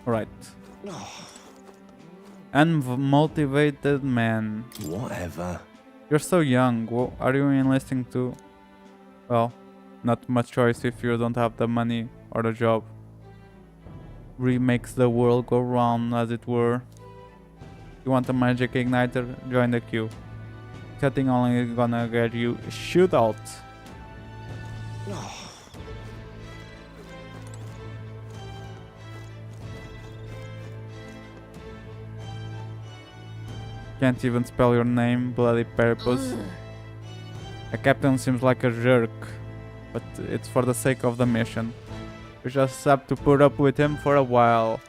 Right. Unmotivated man. Whatever. You're so young. Are you enlisting too? Well, not much choice if you don't have the money or the job. Remakes the world go round, as it were. You want a magic igniter? Join the queue. Cutting only gonna get you shoot out. Can't even spell your name, bloody purpose. The captain seems like a jerk, but it's for the sake of the mission. We just have to put up with him for a while.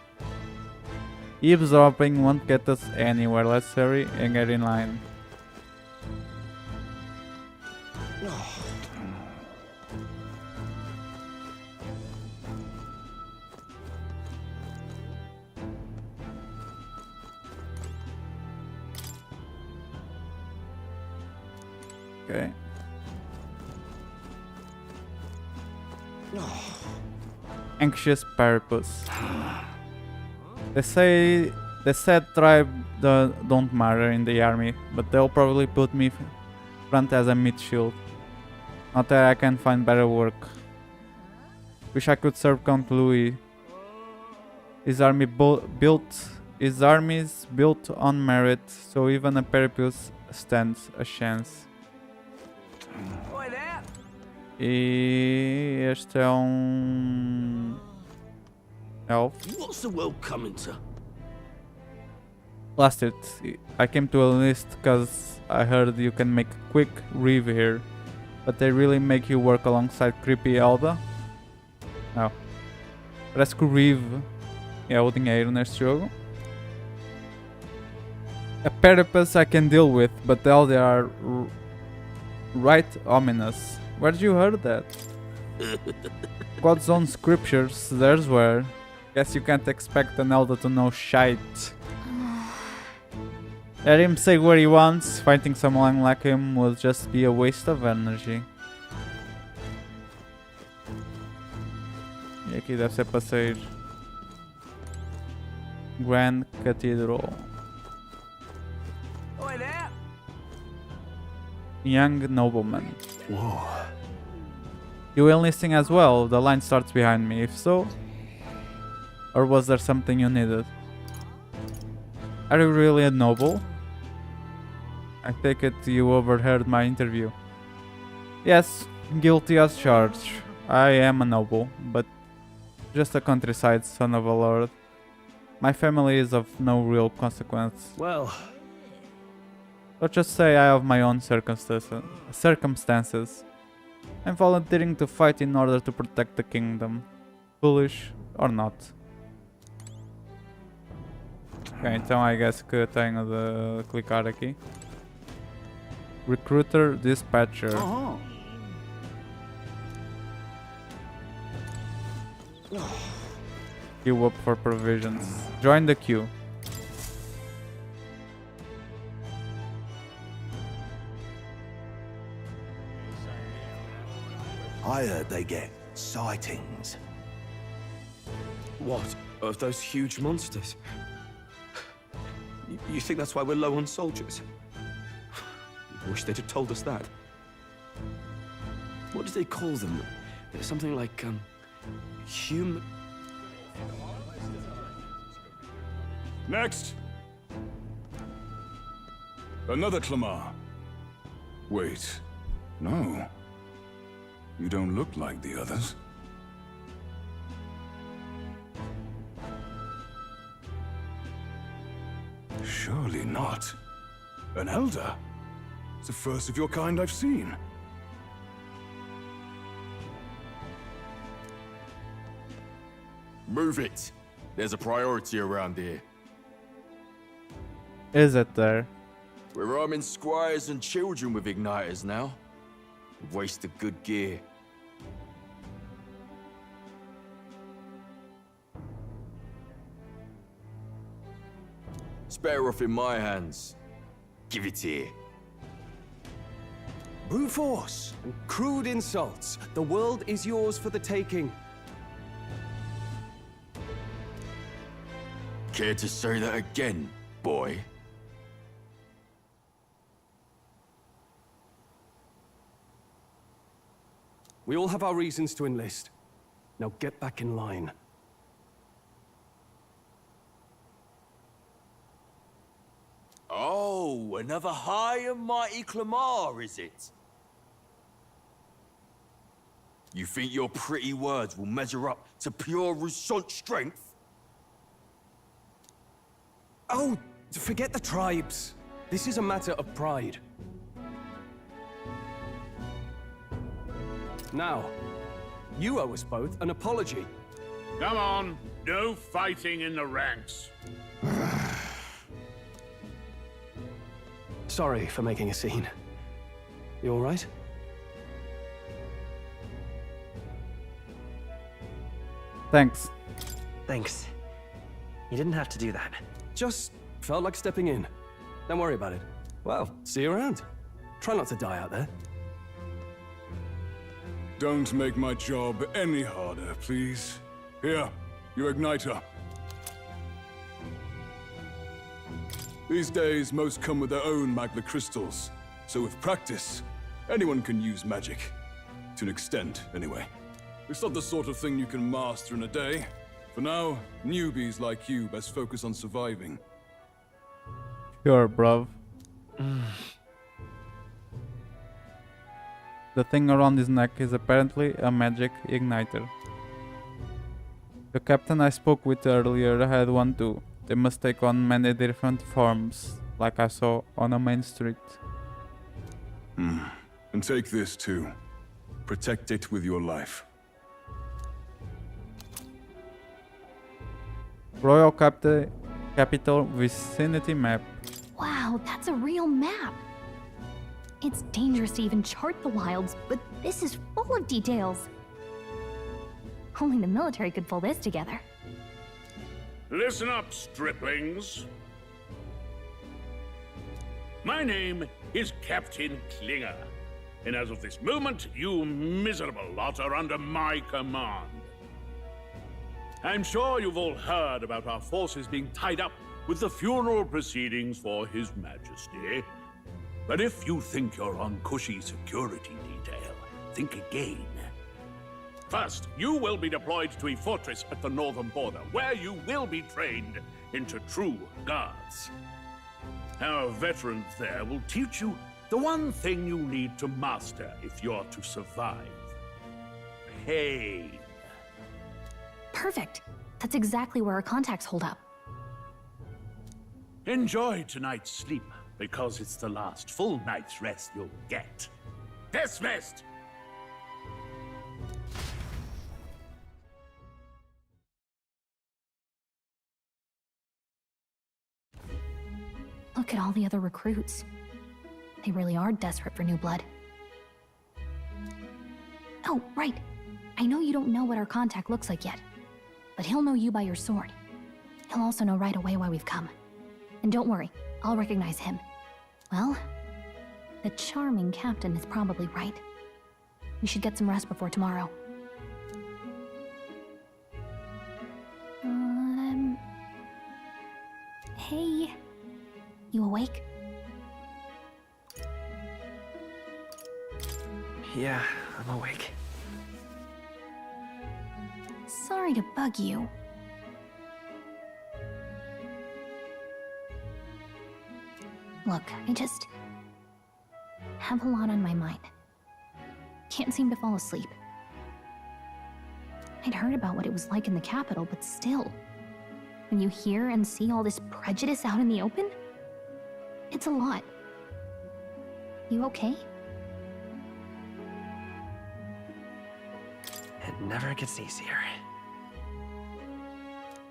Eavesdropping won't get us anywhere. Let's hurry and get in line. Okay. Anxious purpose. They said tribe don't matter in the army, but they'll probably put me front as a mid shield. Not that I can find better work. Wish I could serve Count Louis. His army is built on merit, so even a purpose stands a chance. E este é elf. What's the world coming to? Blast it. I came to a list because I heard you can make quick rev here. But they really make you work alongside creepy Elda? Não. Parece que o rev é o dinheiro neste jogo. A purpose I can deal with, but they are right ominous. Where'd you heard that? God's own scriptures, there's where. Guess you can't expect an elder to know shite. Let him say what he wants. Fighting someone like him will just be a waste of energy. E aqui deve ser para sair. Grand Cathedral. Young nobleman. Whoa. You enlisting as well? The line starts behind me. If so, or was there something you needed? Are you really a noble? I take it you overheard my interview. Yes, guilty as charged. I am a noble, but just a countryside son of a lord. My family is of no real consequence. Well, let's just say I have my own circumstances. I'm volunteering to fight in order to protect the kingdom. Foolish or not. Ok, então I guess que tenho de clicar aqui. Recruiter Dispatcher. Queue up for provisions. Join the queue. I heard they get sightings. What? Of those huge monsters? You think that's why we're low on soldiers? Wish they'd have told us that. What do they call them? Something like, human... Next! Another Clamar. Wait, no. You don't look like the others. Surely not. An elder? It's the first of your kind I've seen. Move it. There's a priority around here. Is it there? We're arming squires and children with igniters now. We've wasted good gear. It's better off in my hands. Give it here. Brute force and crude insults. The world is yours for the taking. Care to say that again, boy? We all have our reasons to enlist. Now get back in line. Oh, another high and mighty Clamar, is it? You think your pretty words will measure up to pure Roussant strength? Oh, forget the tribes. This is a matter of pride. Now, you owe us both an apology. Come on, no fighting in the ranks. Sorry for making a scene. You all right? Thanks. Thanks. You didn't have to do that. Just felt like stepping in. Don't worry about it. Well, see you around. Try not to die out there. Don't make my job any harder, please. Here, your igniter. These days, most come with their own magna crystals. So with practice, anyone can use magic. To an extent, anyway. It's not the sort of thing you can master in a day. For now, newbies like you best focus on surviving. Sure, bruv. The thing around his neck is apparently a magic igniter. The captain I spoke with earlier had one too. They must take on many different forms, like I saw on a main street. And take this too. Protect it with your life. Royal Capital Vicinity Map. Wow, that's a real map. It's dangerous to even chart the wilds, but this is full of details. Only the military could pull this together. Listen up, striplings. My name is Captain Klinger, and as of this moment, you miserable lot are under my command. I'm sure you've all heard about our forces being tied up with the funeral proceedings for His Majesty. But if you think you're on cushy security detail, think again. First, you will be deployed to a fortress at the northern border, where you will be trained into true guards. Our veterans there will teach you the one thing you need to master if you're to survive. Pain. Perfect. That's exactly where our contacts hold up. Enjoy tonight's sleep, because it's the last full night's rest you'll get. Dismissed! Look at all the other recruits. They really are desperate for new blood. Oh, right. I know you don't know what our contact looks like yet, but he'll know you by your sword. He'll also know right away why we've come. And don't worry, I'll recognize him. Well, the charming captain is probably right. We should get some rest before tomorrow. Hey, you awake? Yeah, I'm awake. Sorry to bug you. Look, I just have a lot on my mind. Can't seem to fall asleep. I'd heard about what it was like in the capital, but still, when you hear and see all this prejudice out in the open, it's a lot. You okay? It never gets easier.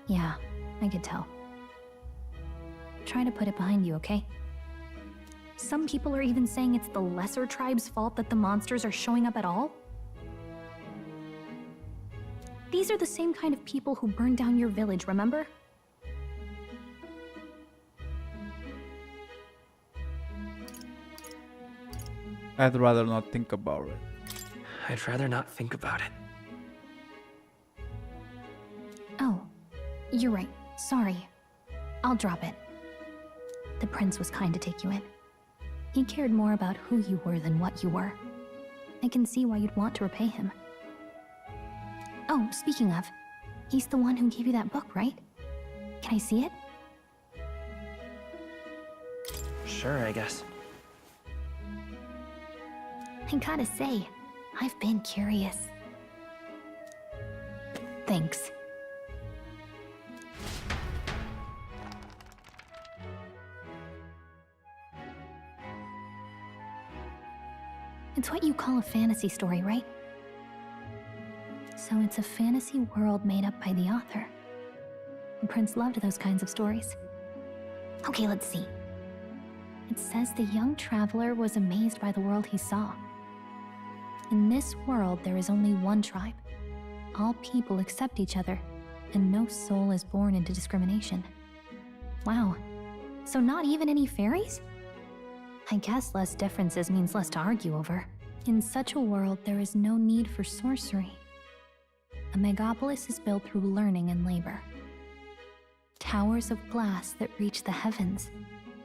Yeah, I could tell. Try to put it behind you, okay? Some people are even saying it's the lesser tribe's fault that the monsters are showing up at all. These are the same kind of people who burned down your village, remember? I'd rather not think about it. I'd rather not think about it. Oh, you're right. Sorry. I'll drop it. The prince was kind to take you in. He cared more about who you were than what you were. I can see why you'd want to repay him. Oh, speaking of, he's the one who gave you that book, right? Can I see it? Sure, I guess. I gotta say, I've been curious. Thanks. It's what you call a fantasy story, right? So it's a fantasy world made up by the author. The prince loved those kinds of stories. Okay, let's see. It says the young traveler was amazed by the world he saw. In this world, there is only one tribe. All people accept each other, and no soul is born into discrimination. Wow. So not even any fairies? I guess less differences means less to argue over. In such a world, there is no need for sorcery. A megapolis is built through learning and labor. Towers of glass that reach the heavens.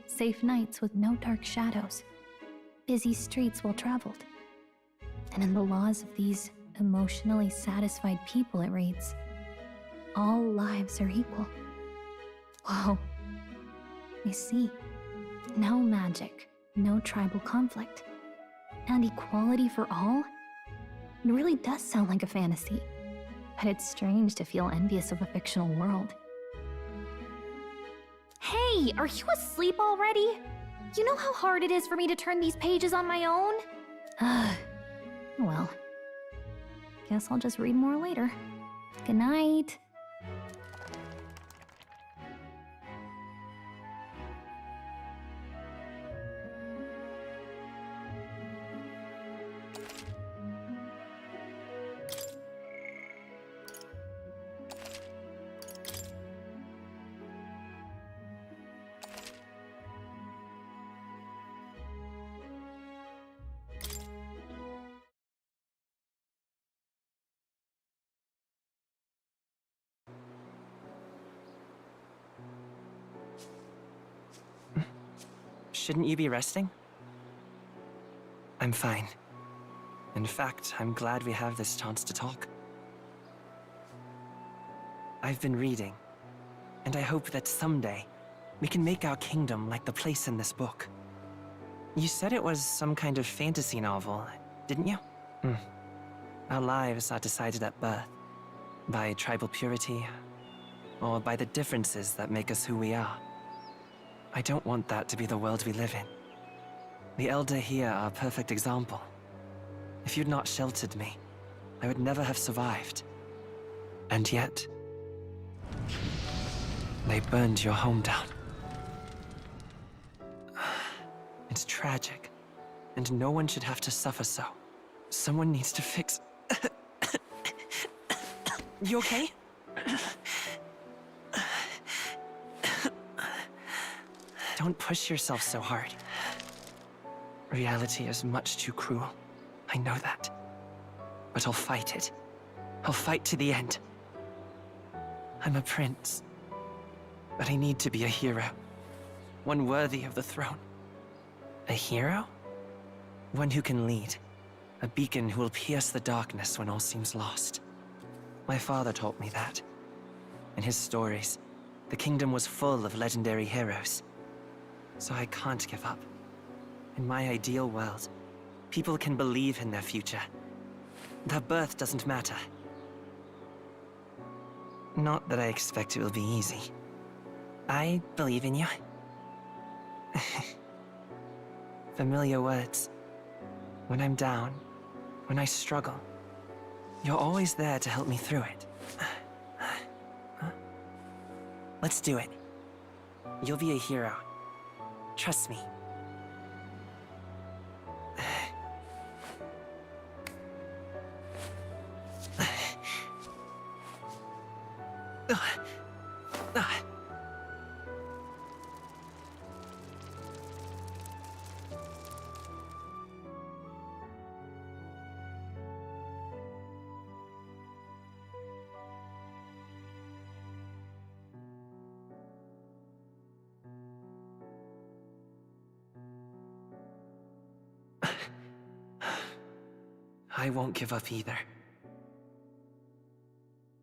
Safe nights with no dark shadows. Busy streets well traveled. And in the laws of these emotionally satisfied people, it reads, all lives are equal. Whoa. I see. No magic, no tribal conflict, and equality for all? It really does sound like a fantasy, but it's strange to feel envious of a fictional world. Hey, are you asleep already? You know how hard it is for me to turn these pages on my own? Well, guess I'll just read more later. Good night. Shouldn't you be resting? I'm fine. In fact, I'm glad we have this chance to talk. I've been reading, and I hope that someday we can make our kingdom like the place in this book. You said it was some kind of fantasy novel, didn't you? Our lives are decided at birth, by tribal purity, or by the differences that make us who we are. I don't want that to be the world we live in. The Elder here are a perfect example. If you'd not sheltered me, I would never have survived. And yet, they burned your home down. It's tragic, and no one should have to suffer so. Someone needs to fix... You okay? Don't push yourself so hard. Reality is much too cruel. I know that. But I'll fight it. I'll fight to the end. I'm a prince. But I need to be a hero. One worthy of the throne. A hero? One who can lead. A beacon who will pierce the darkness when all seems lost. My father taught me that. In his stories, the kingdom was full of legendary heroes. So I can't give up. In my ideal world, people can believe in their future. Their birth doesn't matter. Not that I expect it will be easy. I believe in you. Familiar words. When I'm down, when I struggle, you're always there to help me through it. Let's do it. You'll be a hero. Trust me. I won't give up either.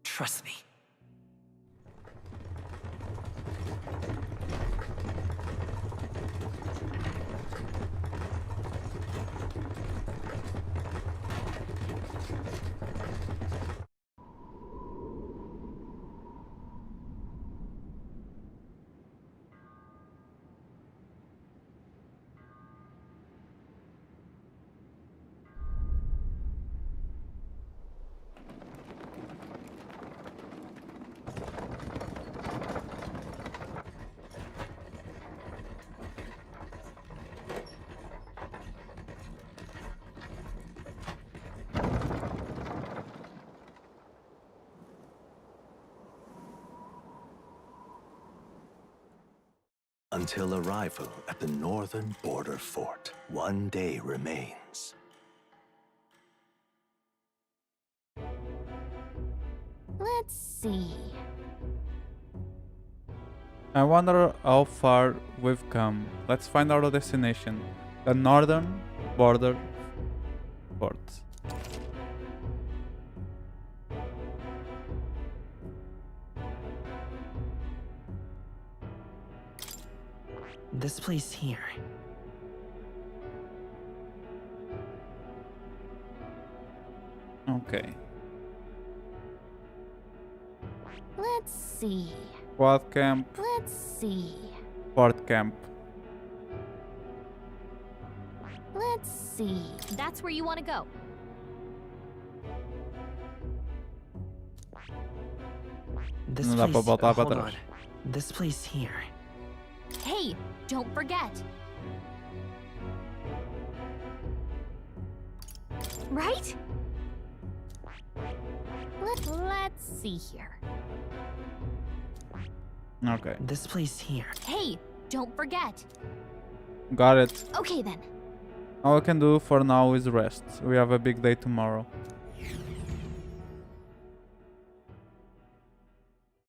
Trust me. Until arrival at the northern border fort, one day remains. Let's see. I wonder how far we've come. Let's find our destination. The northern border fort. This place here. Okay. Let's see. Quad camp. Let's see. Fort camp. Let's see. That's where you want to go. This Não dá para place, voltar para hold trás. on. This place here. Hey, don't forget. Right? Let's see here. Okay. This place here. Hey, don't forget. Got it. Okay then. All I can do for now is rest. We have a big day tomorrow.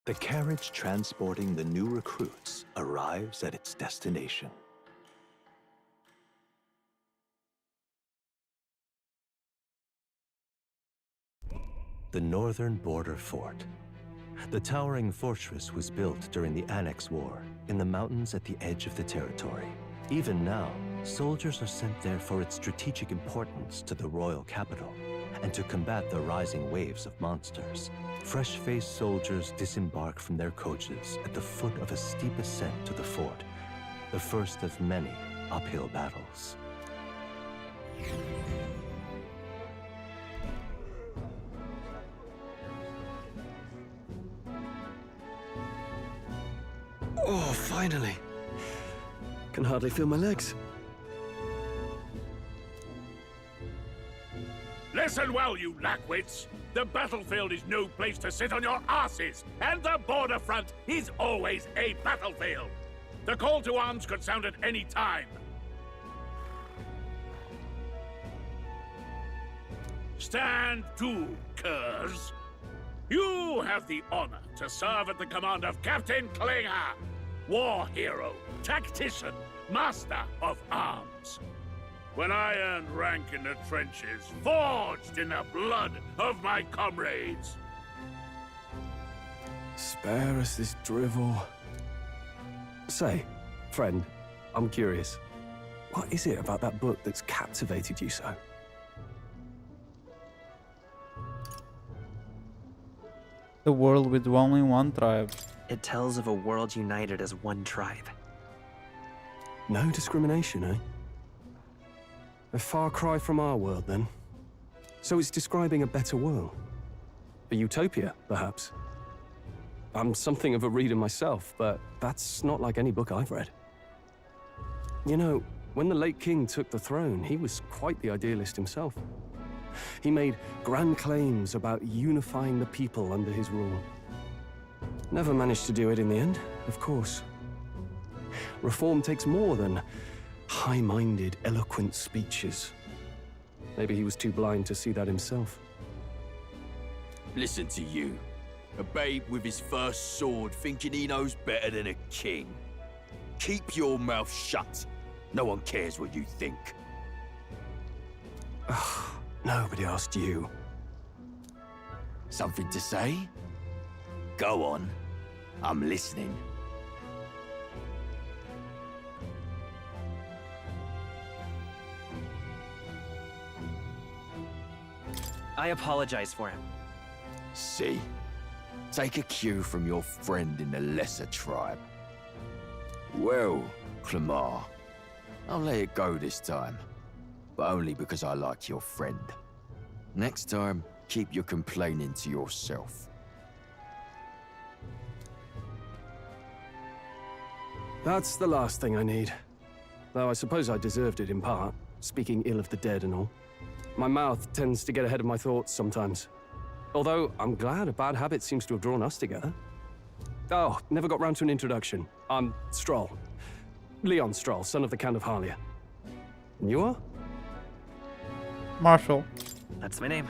The carriage transporting the new recruits arrives at its destination. The northern border fort. The towering fortress was built during the Annex War in the mountains at the edge of the territory. Even now, soldiers are sent there for its strategic importance to the royal capital and to combat the rising waves of monsters. Fresh-faced soldiers disembark from their coaches at the foot of a steep ascent to the fort, the first of many uphill battles. Oh, finally. Can hardly feel my legs. Listen well, you lackwits. The battlefield is no place to sit on your asses, and the border front is always a battlefield. The call to arms could sound at any time. Stand to, curs. You have the honor to serve at the command of Captain Klinger, war hero, tactician, master of arms. When I earned rank in the trenches, forged in the blood of my comrades. Spare us this drivel. Say, friend, I'm curious. What is it about that book that's captivated you so? The world with only one tribe. It tells of a world united as one tribe. No discrimination, eh? A far cry from our world, then. So it's describing a better world. A utopia, perhaps. I'm something of a reader myself, but that's not like any book I've read. You know, when the late king took the throne, he was quite the idealist himself. He made grand claims about unifying the people under his rule. Never managed to do it in the end, of course. Reform takes more than high-minded, eloquent speeches. Maybe he was too blind to see that himself. Listen to you. A babe with his first sword thinking he knows better than a king. Keep your mouth shut. No one cares what you think. Nobody asked you. Something to say? Go on. I'm listening. I apologize for him. See? Take a cue from your friend in the lesser tribe. Well, Clemar, I'll let it go this time. But only because I like your friend. Next time, keep your complaining to yourself. That's the last thing I need. Though I suppose I deserved it in part, speaking ill of the dead and all. My mouth tends to get ahead of my thoughts sometimes. Although, I'm glad a bad habit seems to have drawn us together. Oh, never got round to an introduction. I'm Stroll. Leon Stroll, son of the Count of Harlia. And you are? Marshall. That's my name.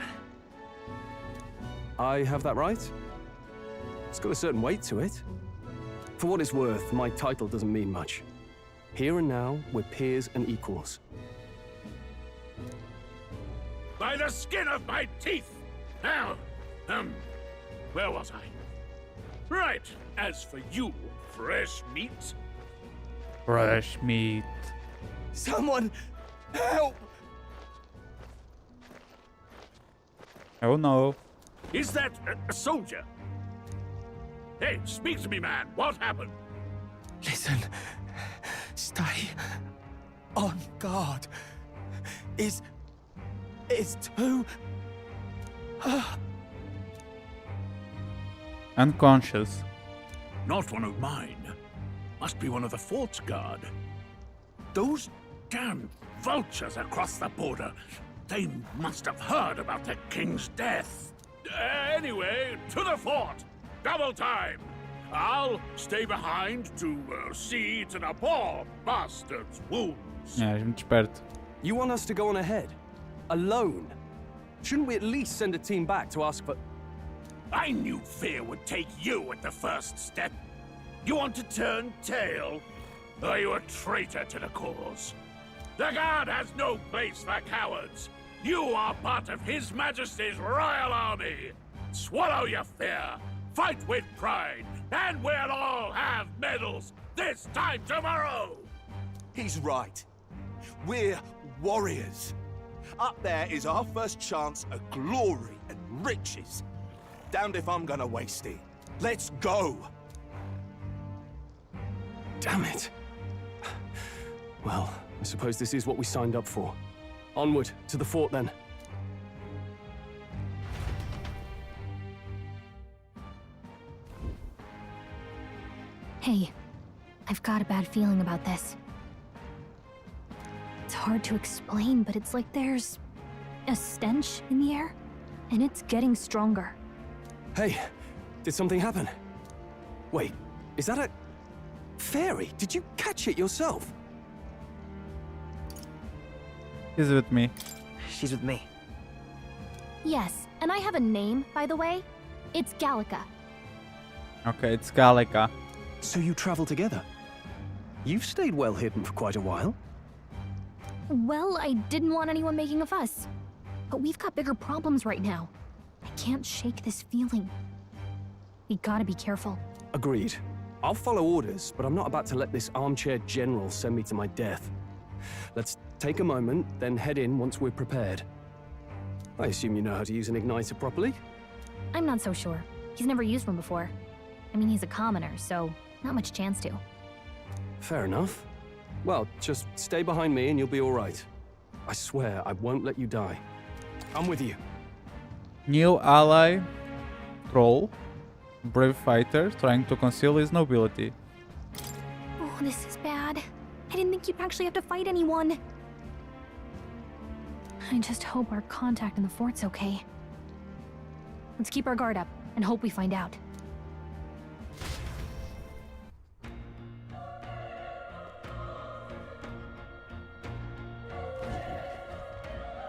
I have that right? It's got a certain weight to it. For what it's worth, my title doesn't mean much. Here and now, we're peers and equals. By the skin of my teeth! Now, where was I? Right, as for you, fresh meat. Fresh meat. Someone, help! Oh no. Is that a soldier? Hey, speak to me, man. What happened? Listen. Stay on guard. It's too... Unconscious. Not one of mine. Must be one of the fort's guard. Those damn vultures across the border. They must have heard about the king's death. Anyway, to the fort. Double time. I'll stay behind to see to the poor bastard's wounds. É, a gente esperto. You want us to go on ahead? Alone? Shouldn't we at least send a team back to ask for... I knew fear would take you at the first step. You want to turn tail? Are you a traitor to the cause? The guard has no place for cowards. You are part of His Majesty's royal army. Swallow your fear. Fight with pride, and we'll all have medals this time tomorrow! He's right. We're warriors. Up there is our first chance at glory and riches. Damned if I'm gonna waste it. Let's go! Damn it. Well, I suppose this is what we signed up for. Onward, to the fort then. Hey, I've got a bad feeling about this. It's hard to explain, but it's like there's a stench in the air, and it's getting stronger. Hey, did something happen? Wait, is that a... fairy? Did you catch it yourself? He's with me. She's with me. Yes, and I have a name, by the way. It's Gallica. Okay, it's Gallica. So you travel together? You've stayed well hidden for quite a while. Well, I didn't want anyone making a fuss. But we've got bigger problems right now. I can't shake this feeling. We gotta be careful. Agreed. I'll follow orders, but I'm not about to let this armchair general send me to my death. Let's take a moment, then head in once we're prepared. I assume you know how to use an igniter properly? I'm not so sure. He's never used one before. I mean, he's a commoner, so not much chance to. Fair enough. Well, just stay behind me and you'll be all right. I swear I won't let you die. I'm with you. New ally, troll, brave fighter trying to conceal his nobility. Oh, this is bad. I didn't think you'd actually have to fight anyone. I just hope our contact in the fort's okay. Let's keep our guard up and hope we find out.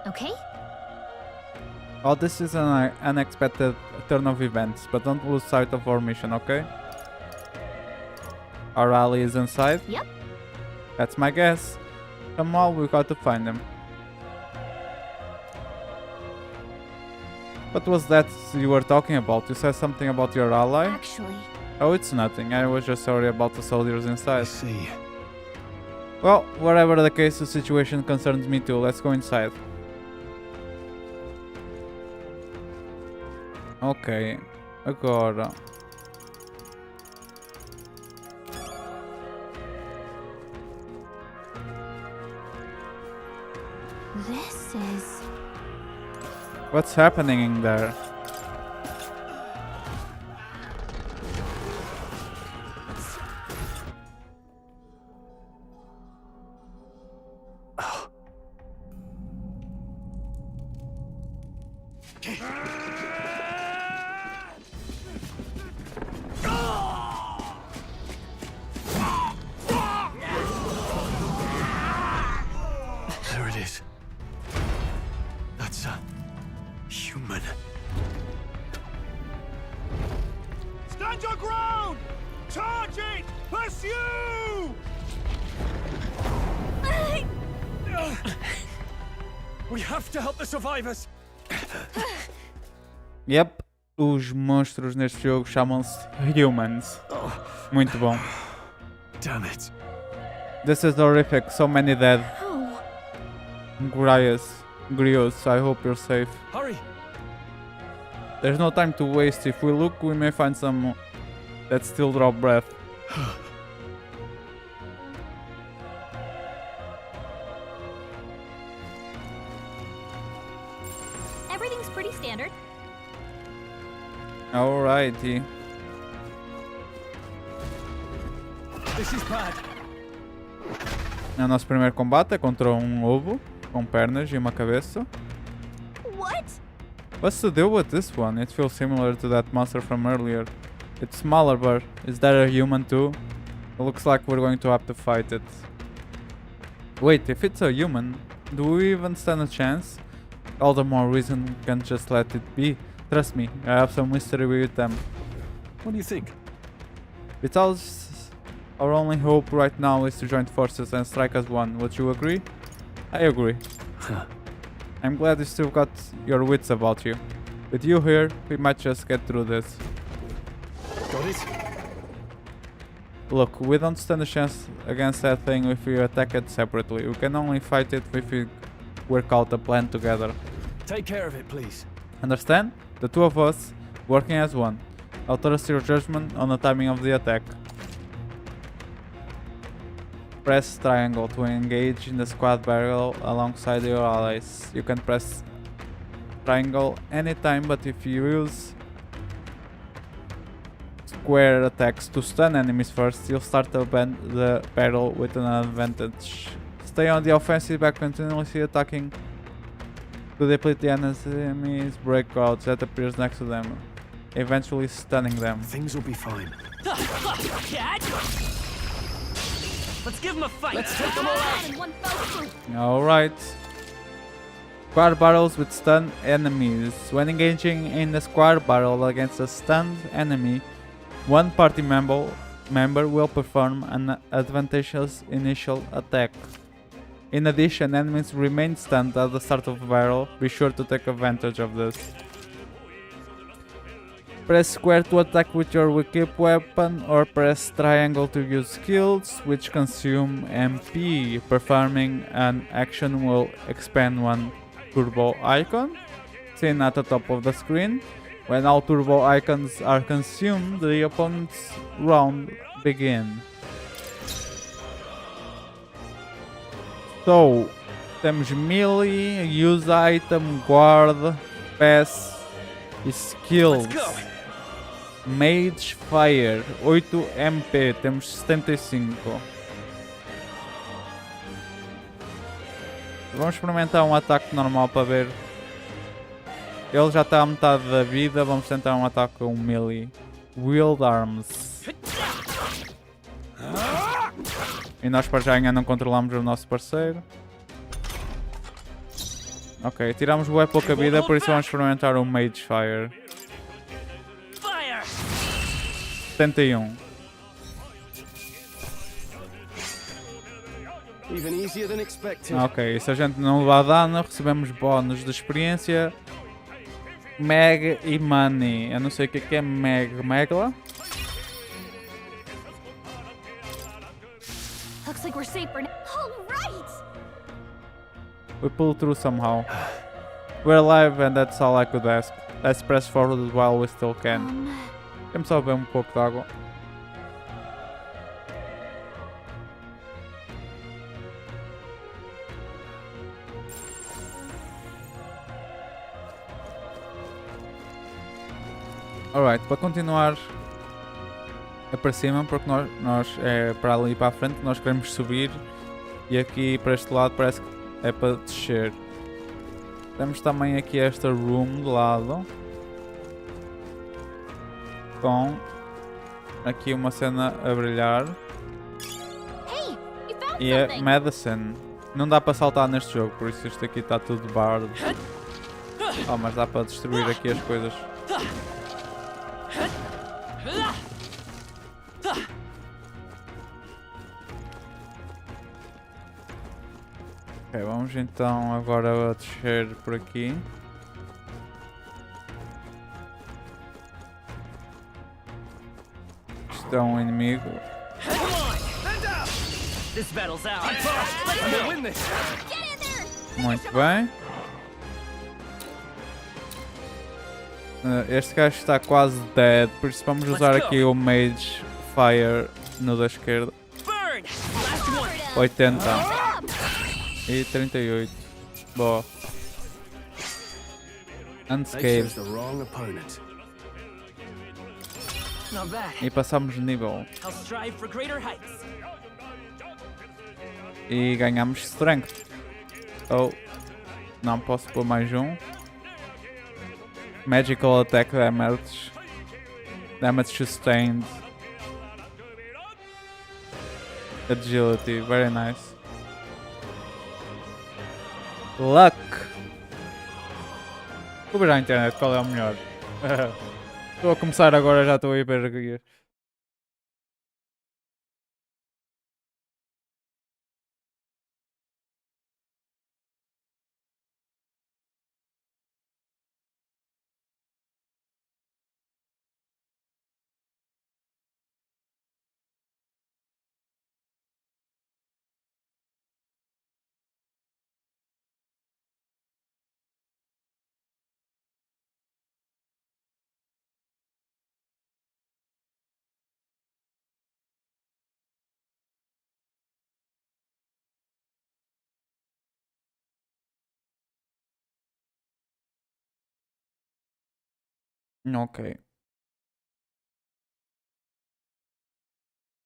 Okay? Oh, this is an unexpected turn of events, but don't lose sight of our mission, okay? Our ally is inside? Yep. That's my guess. Come on, we got to find him. What was that you were talking about? You said something about your ally? Actually... Oh, it's nothing. I was just sorry about the soldiers inside. I see. Well, whatever the case, the situation concerns me too. Let's go inside. Ok, agora... This is... What's happening in there? There it is. That's a human. Stand your ground! Charge it! Pursue! We have to help the survivors. Yep, os monstros neste jogo chamam-se humans. Muito bom. Damn it. This is horrific, so many dead. Oh. Grios, I hope you're safe. Hurry! There's no time to waste. If we look, we may find some that still draw breath. Everything's pretty standard. Alrighty. This is bad. É o nosso primeiro combate é contra um ovo com pernas e uma cabeça. What? What's the deal with this one? It feels similar to that monster from earlier. It's smaller, but is that a human too? It looks like we're going to have to fight it. Wait, if it's a human, do we even stand a chance? All the more reason we can't just let it be. Trust me, I have some mystery with them. What do you think? Because our only hope right now is to join forces and strike as one. Would you agree? I agree. I'm glad you still got your wits about you. With you here, we might just get through this. Got it? Look, we don't stand a chance against that thing if we attack it separately. We can only fight it if we work out a plan together. Take care of it, please. Understand? The two of us, working as one. I'll trust your judgment on the timing of the attack. Press triangle to engage in the squad battle alongside your allies. You can press triangle anytime, but if you use square attacks to stun enemies first, you'll start the battle with an advantage. Stay on the offensive by continuously attacking to deplete the enemy's breakouts that appears next to them, eventually stunning them. Things will be fine. Let's give them a fight. Let's take them all out. In one fell swoop. Alright. Squad battles with stunned enemies. When engaging in a squad battle against a stunned enemy, one party member will perform an advantageous initial attack. In addition, enemies remain stunned at the start of the battle. Be sure to take advantage of this. Press square to attack with your equipped weapon, or press triangle to use skills which consume MP. Performing an action will expand one turbo icon seen at the top of the screen. When all turbo icons are consumed, the opponent's round begins. So, Temos melee, use item, guard, pass e skills. Mage Fire, 8 MP, temos 75. Vamos experimentar um ataque normal para ver. Ele já está a metade da vida, vamos tentar um ataque com melee. Wield Arms. E nós para já ainda não controlamos o nosso parceiro. Ok, tiramos bué pouca vida, por isso vamos experimentar o Mage Fire. 71. Ok, se a gente não levar dano, recebemos bónus de experiência, Meg e Money. Eu não sei o que é Meg. Megla? Looks like we're safe for now. All right. We pull through somehow. We're alive and that's all I could ask. Let's press forward while we still can. Vamos só beber um pouco de água. Alright, para continuar para cima, porque nós é para ali e para a frente, nós queremos subir e aqui para este lado parece que é para descer. Temos também aqui esta room de lado com aqui uma cena a brilhar e é medicine. Não dá para saltar neste jogo, por isso isto aqui está tudo bardo. Oh, mas dá para destruir aqui as coisas. Ok, vamos então agora a descer por aqui. Isto é um inimigo. Muito bem. Este gajo está quase dead, por isso vamos usar aqui o Mage Fire no da esquerda. 80 e 38. Boa. Unscathed. E passamos de nível. E ganhamos Strength. Oh, não posso pôr mais um. Magical Attack Damage. Damage Sustained. Agility, very nice. Luck. Vou ver à internet qual é o melhor. Estou a começar agora, já estou a ir ver aqui. Ok.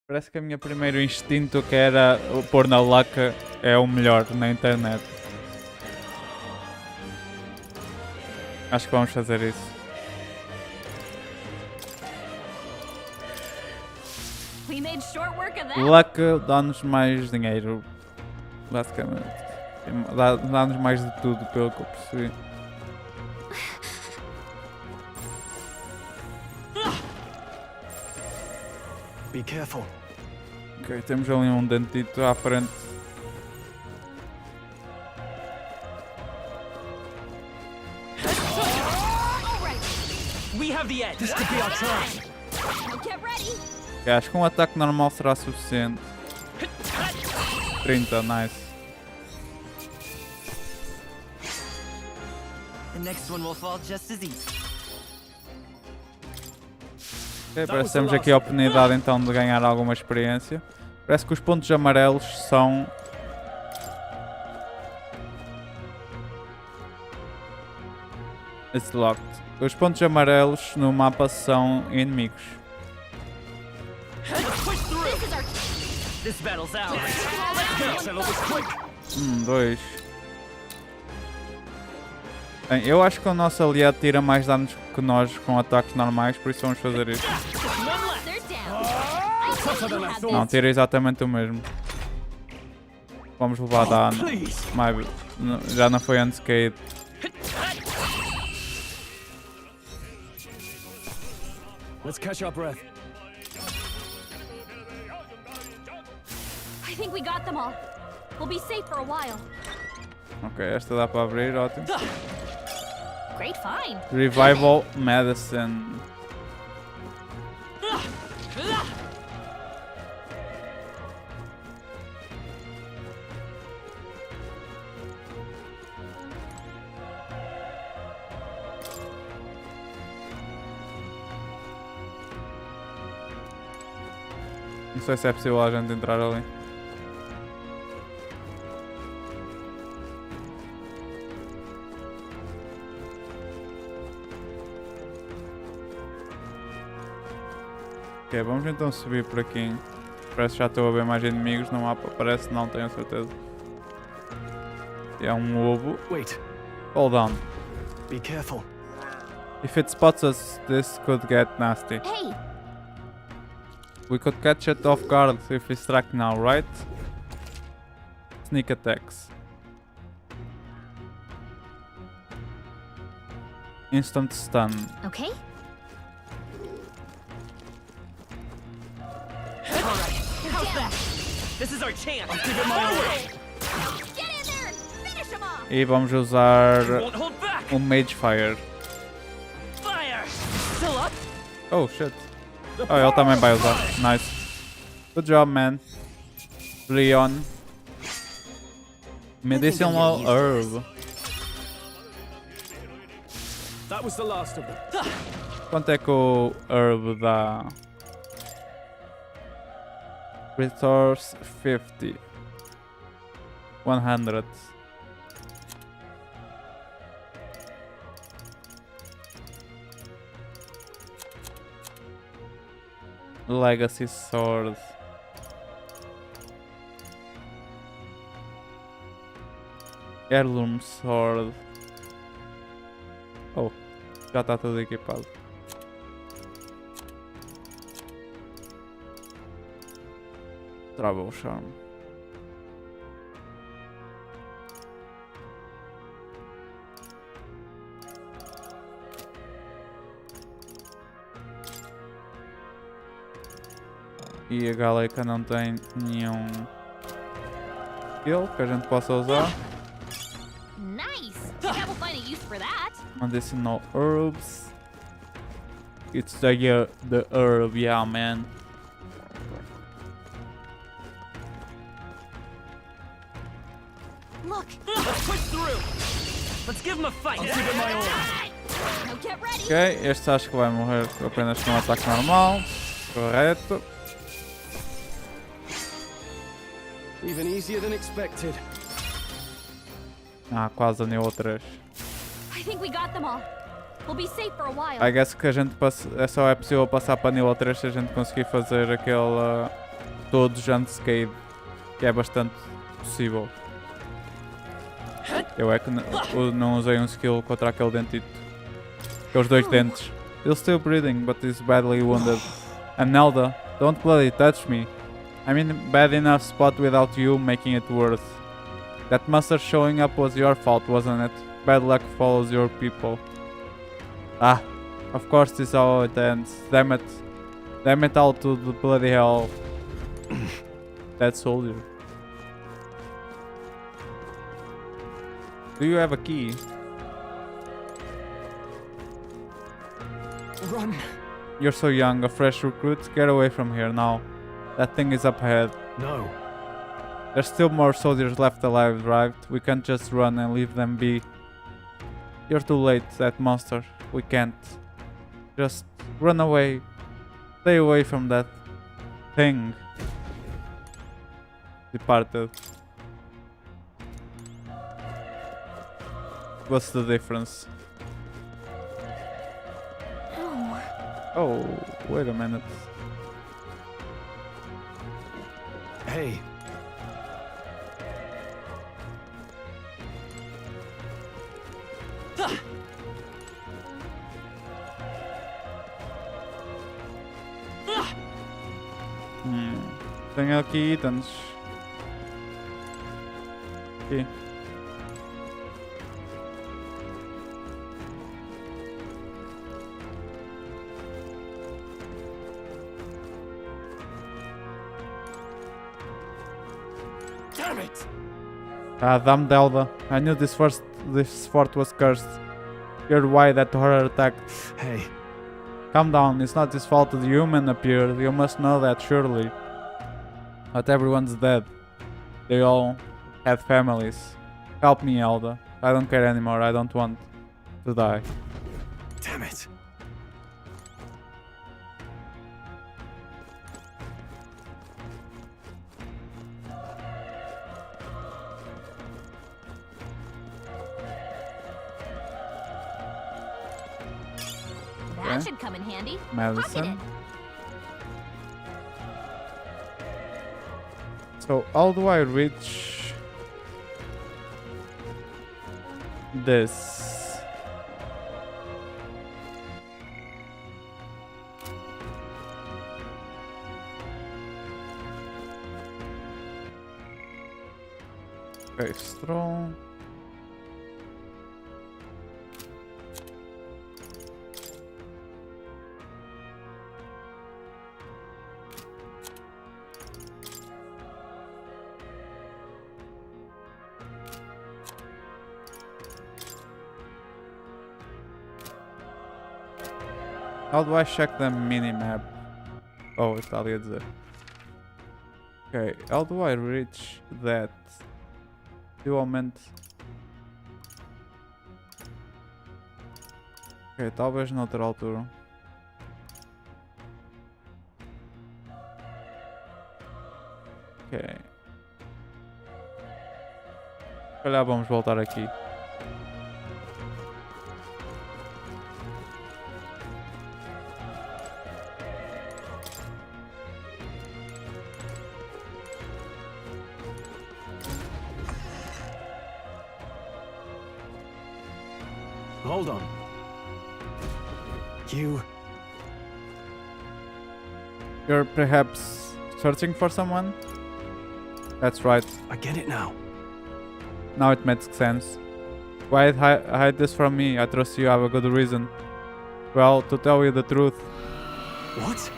Parece que o meu primeiro instinto que era pôr na luck é o melhor na internet. Acho que vamos fazer isso. Luck dá-nos mais dinheiro, basicamente. Dá-nos mais de tudo, pelo que eu percebi. Be careful. Ok, temos ali um dentito à frente. Okay, acho que um ataque normal será suficiente. 30, nice. The next one will fall just as easy. Ok, parece que temos aqui a oportunidade então de ganhar alguma experiência. Parece que os pontos amarelos são It's locked. Os pontos amarelos no mapa são inimigos. This battle's out. Dois. Bem, eu acho que o nosso aliado tira mais danos que nós com ataques normais, por isso vamos fazer isto. Não, tira exatamente o mesmo. Vamos levar dano. Já não foi unscathed. Let's catch our breath. I think we got them all. We'll be safe for a while. Ok, esta dá para abrir, ótimo. Great find. Revival Medicine. Não sei se é possível a gente entrar ali. Ok, vamos então subir por aqui. Parece que já estou a ver mais inimigos no mapa. Parece, não tenho certeza. É um ovo. Wait. Hold on. Be careful. If it spots us, this could get nasty. Hey! We could catch it off guard if we strike now, right? Sneak attacks. Instant stun. Okay. How's that? This is our chance. I'll give it my all. Get in there and finish him off. E vamos usar Won't hold back. Mage Fire. Fire. Still up? Oh shit. Oh, ele também vai usar. Nice. Good job, man. Leon. Medicinal herb. That was the last of them. Quanto é que o herb dá? Restores 50. 100. Legacy Sword. Heirloom Sword. Oh, já está tudo equipado. Travel Charm. E a Galeca não tem nenhum skill que a gente possa usar. Nice. I will find a use for that. Medicinal herbs. It's the herb, yeah, man. Look. Let's push through. Let's give him a fight. I'll give it my all. Now get ready. Ok, este acho que vai morrer apenas com um ataque normal. Correto. Even easier than expected. Ah, quase a nível 3. I think we got them all. We'll be safe for a while. I guess que a gente só é possível passar para nível 3 se a gente conseguir fazer aquele todos unscathed, que é bastante possível. Eu é que não usei um skill contra aquele dentito. Aqueles dois dentes. He's still breathing, but he's badly wounded. And Nelda, don't bloody touch me. I'm in a bad enough spot without you making it worse. That monster showing up was your fault, wasn't it? Bad luck follows your people. Ah, of course this is how it ends. Damn it. Damn it all to the bloody hell. That soldier. Do you have a key? Run. You're so young, a fresh recruit. Get away from here now. That thing is up ahead. No. There's still more soldiers left alive, right? We can't just run and leave them be. You're too late, that monster. We can't. Just run away. Stay away from that thing. Departed. What's the difference? Oh, wait a minute. Hey. Tenho aqui itens. Aqui. Damn it! Ah, damn Delda. I knew this fort was cursed. You're why that horror attacked. Hey. Calm down, it's not his fault the human appeared. You must know that surely. But everyone's dead. They all had families. Help me, Elda. I don't care anymore. I don't want to die. Damn it. That should come in handy. Medicine. So how do I reach this? Okay, strong. How do I check the mini-map? Oh, está ali a dizer. Ok, how do I reach that? Igualmente. Ok, talvez noutra altura. Ok. Se calhar vamos voltar aqui. Hold on. You're perhaps searching for someone? That's right. I get it now. Now it makes sense. Why hide this from me? I trust you have a good reason. Well, to tell you the truth. What?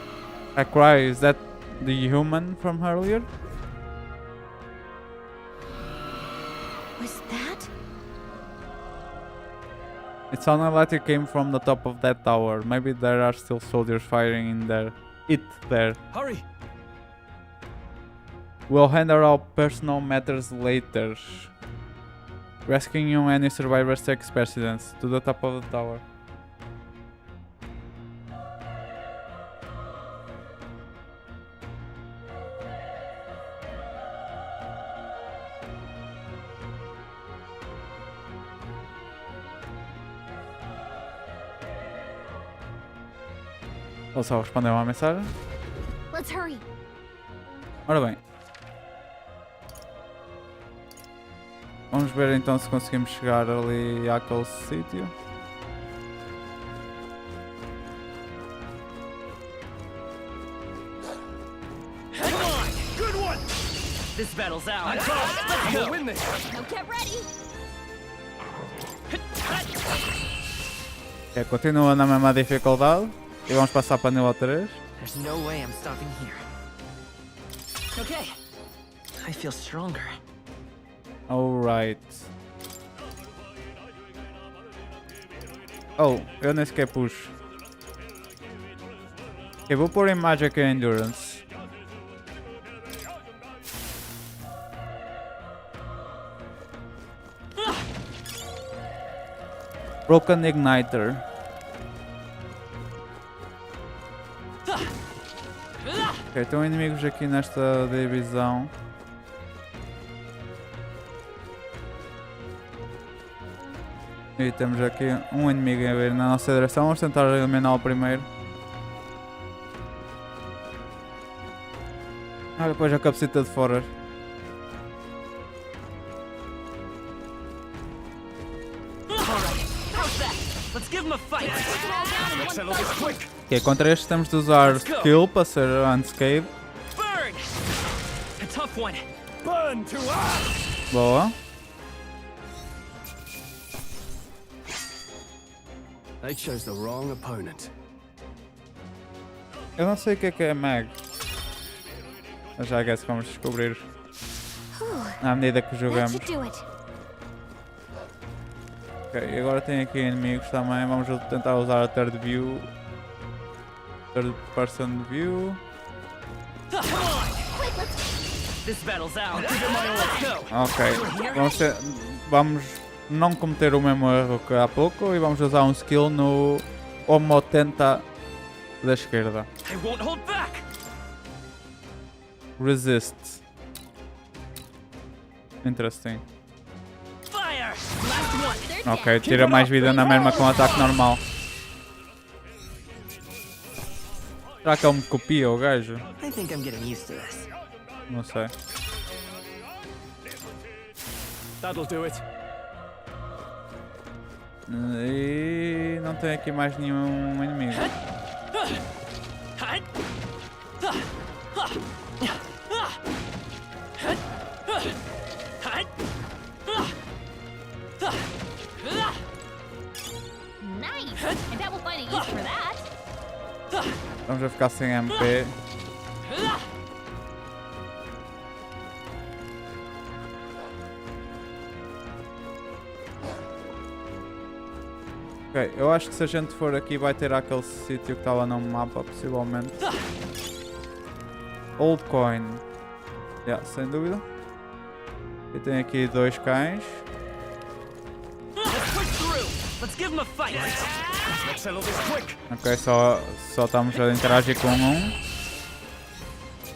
I cry, is that the human from earlier? Was that? It sounded like it came from the top of that tower. Maybe there are still soldiers firing in there. There. Hurry! We'll handle our personal matters later. Rescuing you and any survivors takes precedence. To the top of the tower. Ele só respondeu uma mensagem. Let's hurry. Ora bem. Vamos ver então se conseguimos chegar ali àquele sítio. Good one! This battle's out. Let's go. Win this. Now get ready. Ok, continua na mesma dificuldade. E vamos passar para nível 3. There's no way I'm stopping here. Okay. I feel stronger. Alright. Oh, eu nem sequer puxo. Ok, vou pôr em Magic e Endurance. Broken Igniter. Ok, estão inimigos aqui nesta divisão. E temos aqui um inimigo a vir na nossa direção. Vamos tentar eliminá-lo primeiro. Ah, depois a cabecita de fora. Ok, contra este temos de usar skill para ser unscathed. Boa. They chose the wrong opponent. Eu não sei o que é mag. Mas já guess que vamos descobrir à medida que jogamos. Ok, agora tem aqui inimigos também. Vamos tentar usar a third view. Third person view. Ok, vamos não cometer o mesmo erro que há pouco e vamos usar um skill no Homo 80 da esquerda. Resist. Interesting. Ok, tira mais vida na mesma com ataque normal. Será que ele me copia o gajo? Não sei. That'll do it. E não tem aqui mais nenhum inimigo. Vamos a ficar sem MP. Ok, eu acho que se a gente for aqui vai ter aquele sítio que está lá no mapa, possivelmente. Old Coin. Yeah, sem dúvida. E tem aqui 2 cães. Ok, só estamos a interagir com um.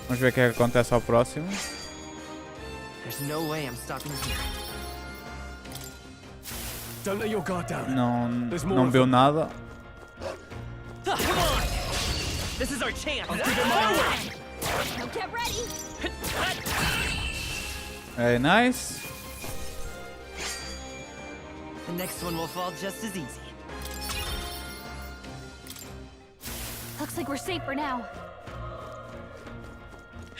Vamos ver o que é que acontece ao próximo. Não viu nada. Very nice. The next one will fall just as easy. Looks like we're safe for now.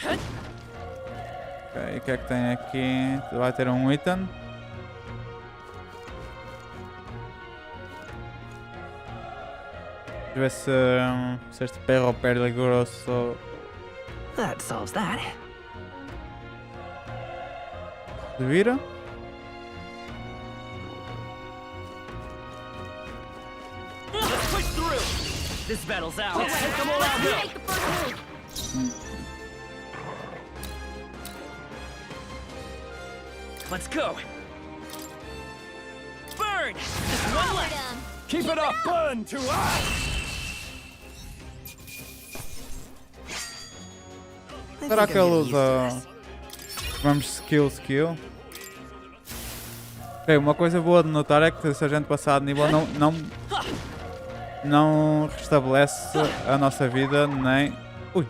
Ok, o que é que tem aqui? Vai ter um item. Deixa eu ver se este perro peligroso. That solves that. Se vira. Let's push through. This battle's out. Come on, make the first move. Let's go. Burn. Just one left. Keep it up. Burn to us. Será que ele usa... Vamos skill. Ok, uma coisa boa de notar é que se a gente passar de nível não restabelece a nossa vida nem... Ui!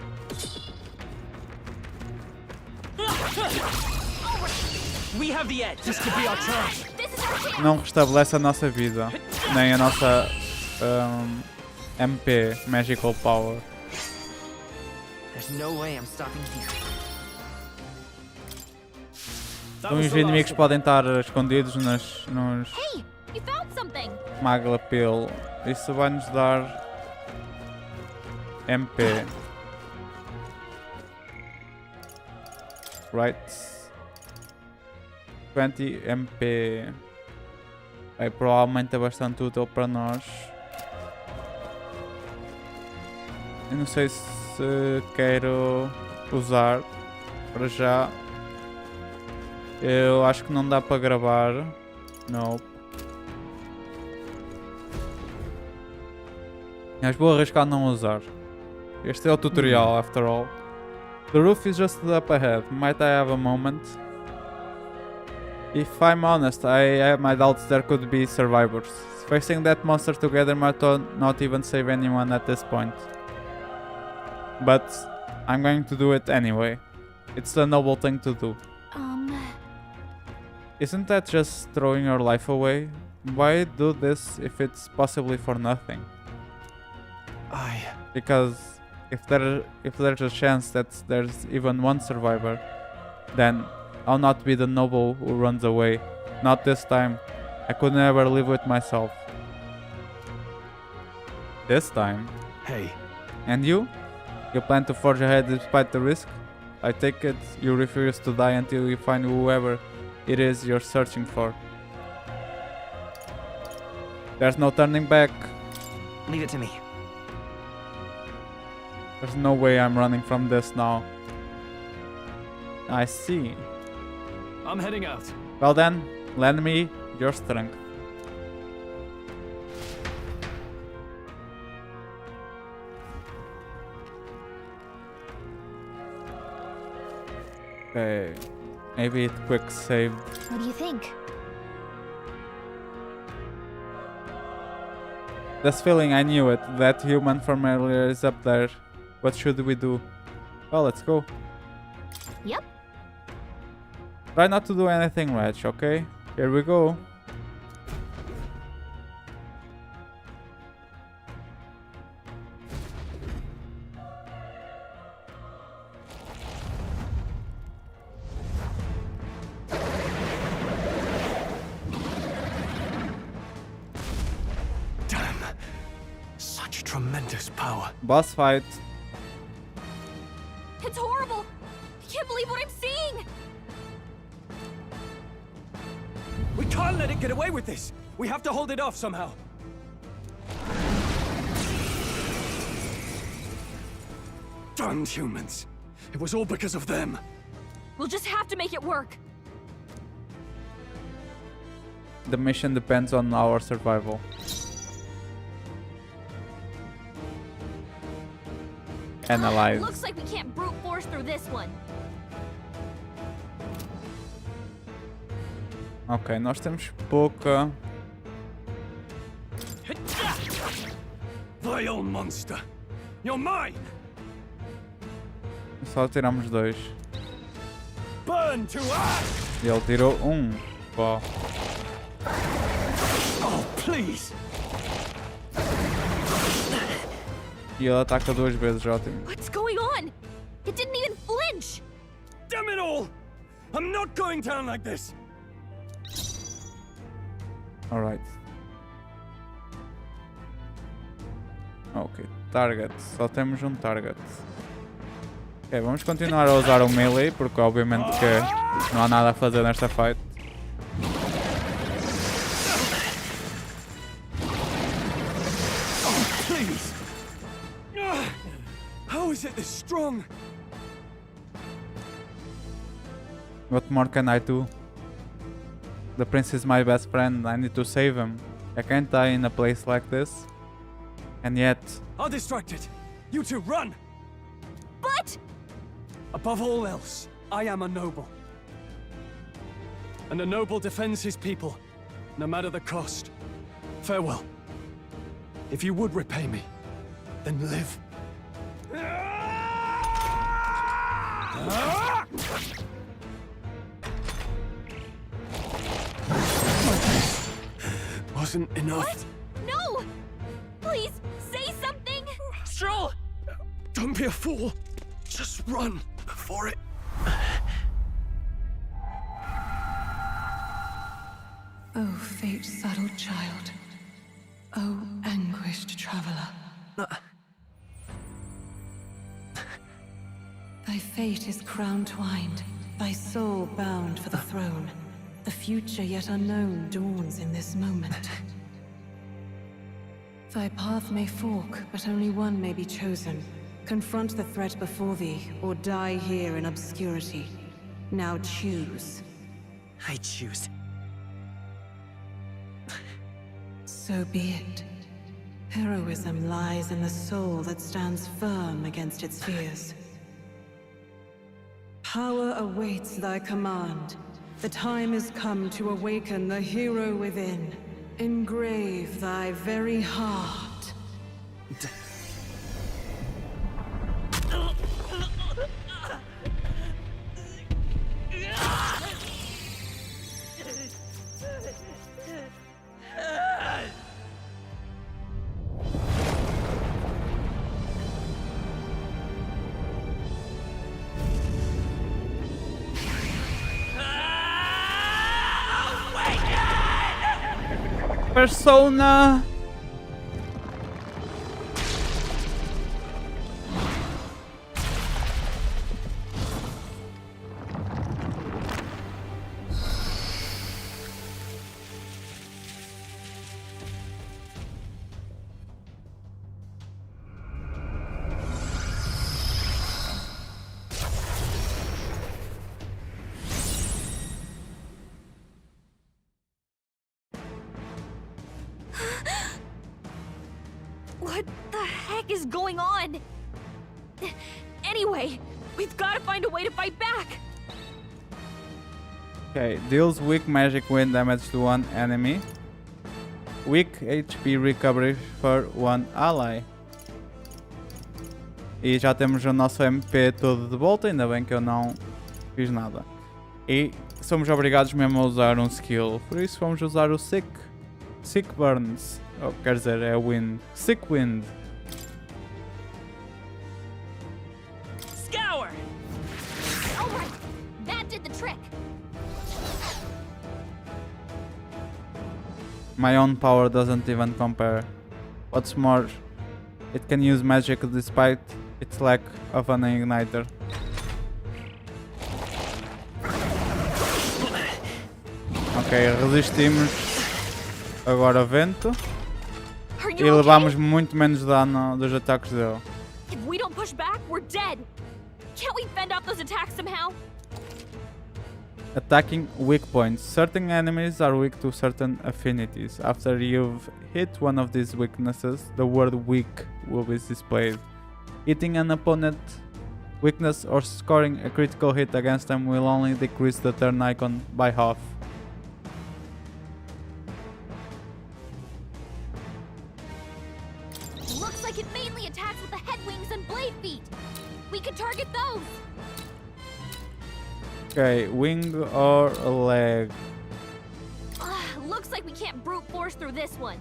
Não restabelece a nossa vida, nem a nossa MP, Magical Power. Então os inimigos podem estar escondidos nos Magla Pill. Isso vai nos dar MP. Right. 20 MP. Aí provavelmente é bastante útil para nós. Eu não sei se quero usar para já. Eu acho que não dá para gravar. Não. Mas vou arriscar não usar. Este é o tutorial, after all. The roof is just up ahead. Might I have a moment? If I'm honest, I have my doubts there could be survivors. Facing that monster together might not even save anyone at this point. But I'm going to do it anyway. It's the noble thing to do. Isn't that just throwing your life away? Why do this if it's possibly for nothing? Because if there's a chance that there's even one survivor, then I'll not be the noble who runs away. Not this time. I could never live with myself. This time. Hey. And you? You plan to forge ahead despite the risk? I take it you refuse to die until you find whoever it is you're searching for. There's no turning back. Leave it to me. There's no way I'm running from this now. I see. I'm heading out. Well then, lend me your strength. Okay, maybe it quick saved. What do you think? This feeling, I knew it. That human from earlier is up there. What should we do? Well, let's go. Yep. Try not to do anything rash, okay? Here we go. Tremendous power. Boss fight. It's horrible! I can't believe what I'm seeing! We can't let it get away with this. We have to hold it off somehow. Damned humans. It was all because of them. We'll just have to make it work. The mission depends on our survival. Analyze. Looks like we can't brute force through this one. Ok, nós temos pouca. Vile monster. You're mine. Só tiramos 2. Burn to ash. E ele tirou 1. Pó. Oh, please. E ele ataca 2 vezes, ótimo. What's going on? It didn't even flinch. Damn it all! I'm not going down like this. Alright. Ok, target. Só temos um target. Ok, vamos continuar a usar o melee, porque obviamente que não há nada a fazer nesta fight. Oh, please! How is it this strong? What more can I do? The prince is my best friend. I need to save him. I can't die in a place like this. And yet... I'll distract it. You two, run! But... Above all else, I am a noble. And a noble defends his people, no matter the cost. Farewell. If you would repay me, then live. Wasn't enough. What? No! Please, say something! Stroll! Don't be a fool. Just run before it... Oh, fate-saddled child. Oh, anguished traveler. Thy fate is crown-twined, thy soul bound for the throne. The future yet unknown dawns in this moment. Thy path may fork, but only one may be chosen. Confront the threat before thee, or die here in obscurity. Now choose. I choose. So be it. Heroism lies in the soul that stands firm against its fears. Power awaits thy command. The time is come to awaken the hero within. Engrave thy very heart. Persona. What the heck is going on? Anyway, we've got to find a way to fight back. Okay, deals weak magic wind damage to one enemy. Weak HP recovery for one ally. E já temos o nosso MP todo de volta, ainda bem que eu não fiz nada. E somos obrigados mesmo a usar um skill, por isso vamos usar o Sick Burns. Oh, quer dizer, é Wind. Sick Wind. Scour! Alright, that did the trick. My own power doesn't even compare. What's more, it can use magic despite its lack of an igniter. Ok, resistimos agora vento e levamos muito menos dano dos ataques dele. If we don't push back, we're dead. Can't we fend off those attacks somehow? Attacking weak points. Certain enemies are weak to certain affinities. After you've hit one of these weaknesses, the word weak will be displayed. Hitting an opponent weakness or scoring a critical hit against them will only decrease the turn icon by half. Looks like it mainly attacks with the head wings and blade feet. We could target those. Okay, wing or leg. Looks like we can't brute force through this one.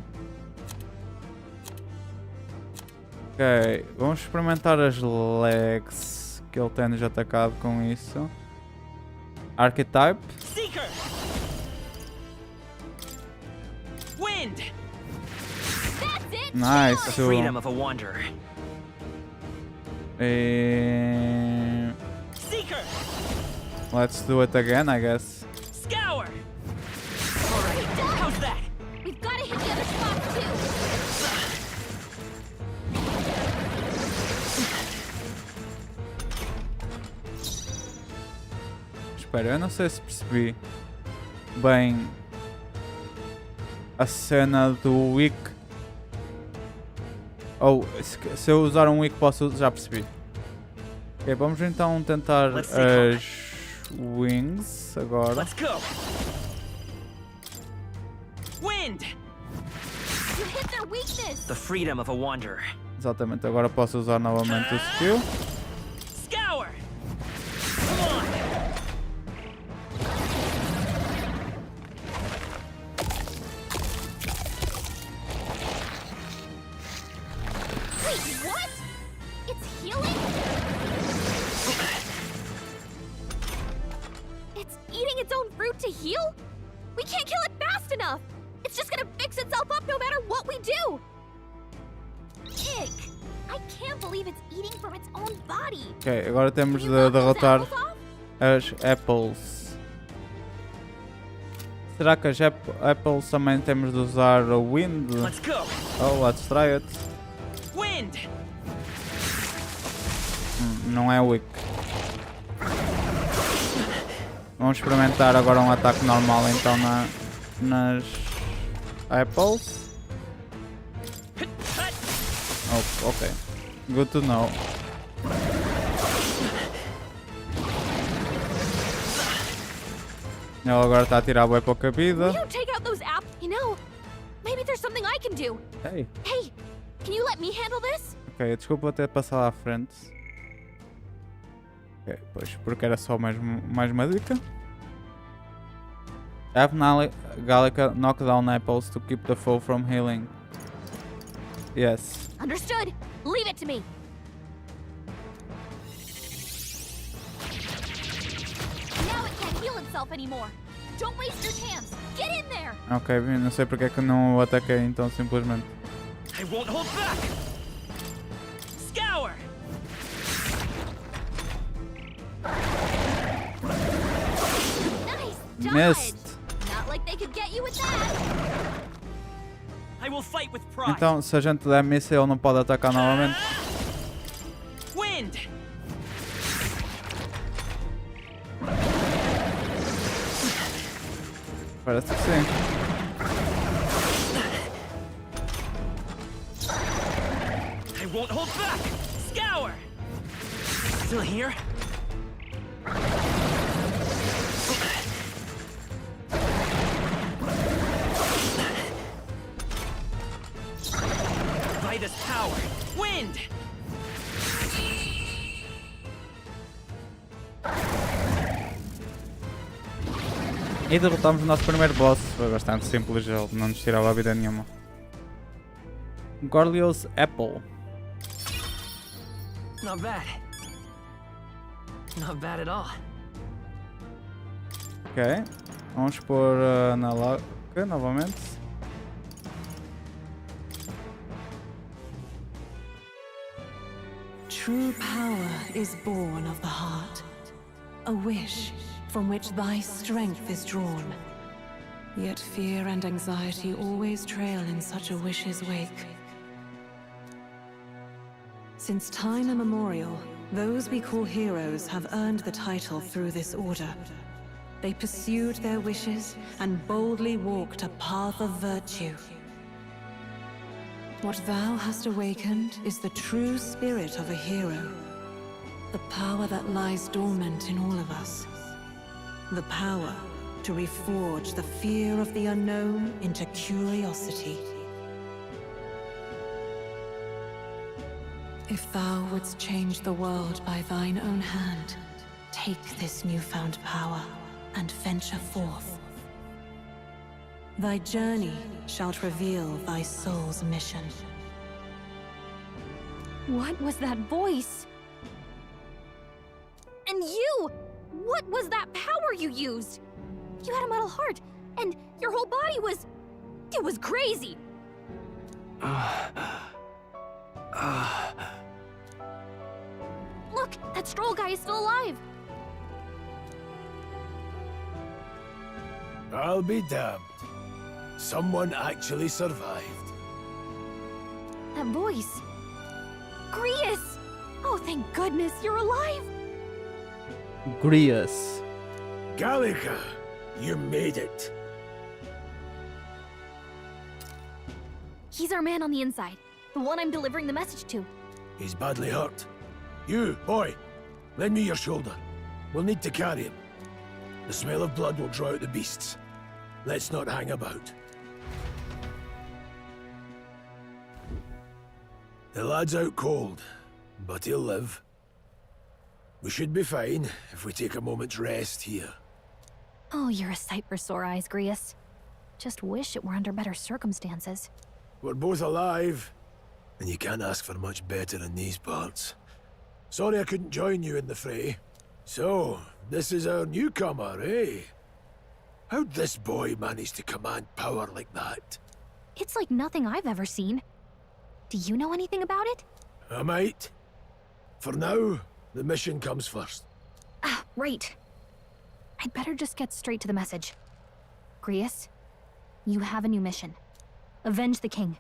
Ok, vamos experimentar as legs que ele tem-nos atacado com isso. Archetype. Seeker! Wind! That's it! Nice. The freedom of a wanderer. Seeker! Let's do it again, I guess. Scour! Alright, how's that? We've got to hit the other spots too. Espera, eu não sei se percebi bem a cena do weak. Ou se eu usar um weak posso já percebi. Ok, vamos então tentar as wings agora. Let's go. Wind! You hit their weakness. The freedom of a wanderer. Exatamente, agora posso usar novamente o skill. Scour! Come on! Wait, what? It's healing? It's eating its own fruit to heal? We can't kill it fast enough. It's just gonna fix itself up no matter what we do. Ick. I can't believe it's eating from its own body. Ok, agora temos de derrotar as apples. Será que as apples também temos de usar o wind? Let's go. Oh, let's try it. Wind! Não é weak. Vamos experimentar agora um ataque normal então nas apples. Oh, ok. Good to know. Ele agora está a tirar bem pouca vida. You take out those apples. You know, maybe there's something I can do. Hey. Hey, can you let me handle this? Ok, desculpa ter passado à frente. Ok, pois porque era só mais uma dica. Have Gallica knock down apples to keep the foe from healing. Yes. Understood. Leave it to me. Now it can't heal itself anymore. Don't waste your chance. Get in there. Ok, não sei porque é que não o ataquei então simplesmente. I won't hold back. Scour. Nice dodge. Missed. Not like they could get you with that. I will fight with pride. Então, se a gente der miss, ele não pode atacar novamente. Wind. Parece que sim. I won't hold back. Scour. Still here? By this power. Wind. E derrotamos o nosso primeiro boss. Foi bastante simples, ele não nos tirava a vida nenhuma. Gorlios Apple. Not bad. Not bad at all. Ok. Vamos pôr na log novamente. True power is born of the heart, a wish from which thy strength is drawn. Yet fear and anxiety always trail in such a wish's wake. Since time immemorial, those we call heroes have earned the title through this order. They pursued their wishes and boldly walked a path of virtue. What thou hast awakened is the true spirit of a hero. The power that lies dormant in all of us. The power to reforge the fear of the unknown into curiosity. If thou wouldst change the world by thine own hand, take this newfound power and venture forth. Thy journey shalt reveal thy soul's mission. What was that voice? And you! What was that power you used? You had a metal heart, and your whole body was... It was crazy! Look, that Stroll guy is still alive! I'll be damned. Someone actually survived. That voice... Grius! Oh, thank goodness, you're alive! Grius. Gallica, you made it. He's our man on the inside. The one I'm delivering the message to. He's badly hurt. You, boy, lend me your shoulder. We'll need to carry him. The smell of blood will draw out the beasts. Let's not hang about. The lad's out cold, but he'll live. We should be fine if we take a moment's rest here. Oh, you're a sight for sore eyes, Grius. Just wish it were under better circumstances. We're both alive, and you can't ask for much better in these parts. Sorry I couldn't join you in the fray. So, this is our newcomer, eh? How'd this boy manage to command power like that? It's like nothing I've ever seen. Do you know anything about it? I might. For now, the mission comes first. Ah, right. I'd better just get straight to the message. Grius, you have a new mission. Avenge the king.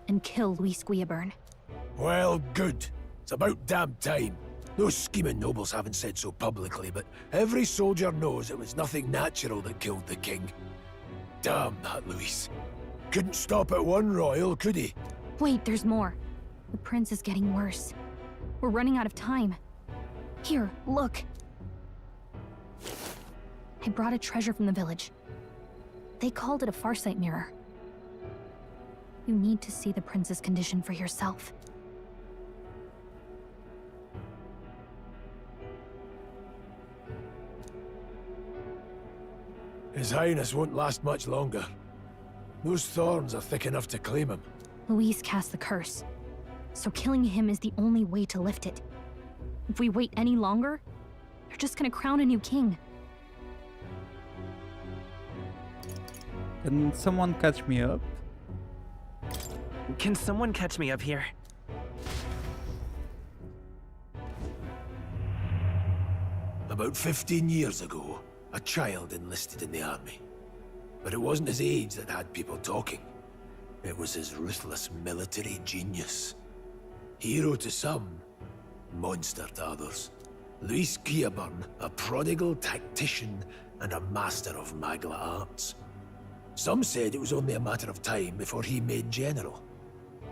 And kill Luis Guillaburn. Well, good. It's about damn time. Those scheming nobles haven't said so publicly, but every soldier knows it was nothing natural that killed the king. Damn that Luis. Couldn't stop at one royal, could he? Wait, there's more. The prince is getting worse. We're running out of time. Here, look. I brought a treasure from the village. They called it a farsight mirror. You need to see the prince's condition for yourself. His Highness won't last much longer. Those thorns are thick enough to claim him. Luis cast the curse, so killing him is the only way to lift it. If we wait any longer, they're just gonna crown a new king. Can someone catch me up? Can someone catch me up here? About 15 years ago, a child enlisted in the army. But it wasn't his age that had people talking. It was his ruthless military genius. Hero to some, monster to others. Luis Guillaburn, a prodigal tactician and a master of magla arts. Some said it was only a matter of time before he made general.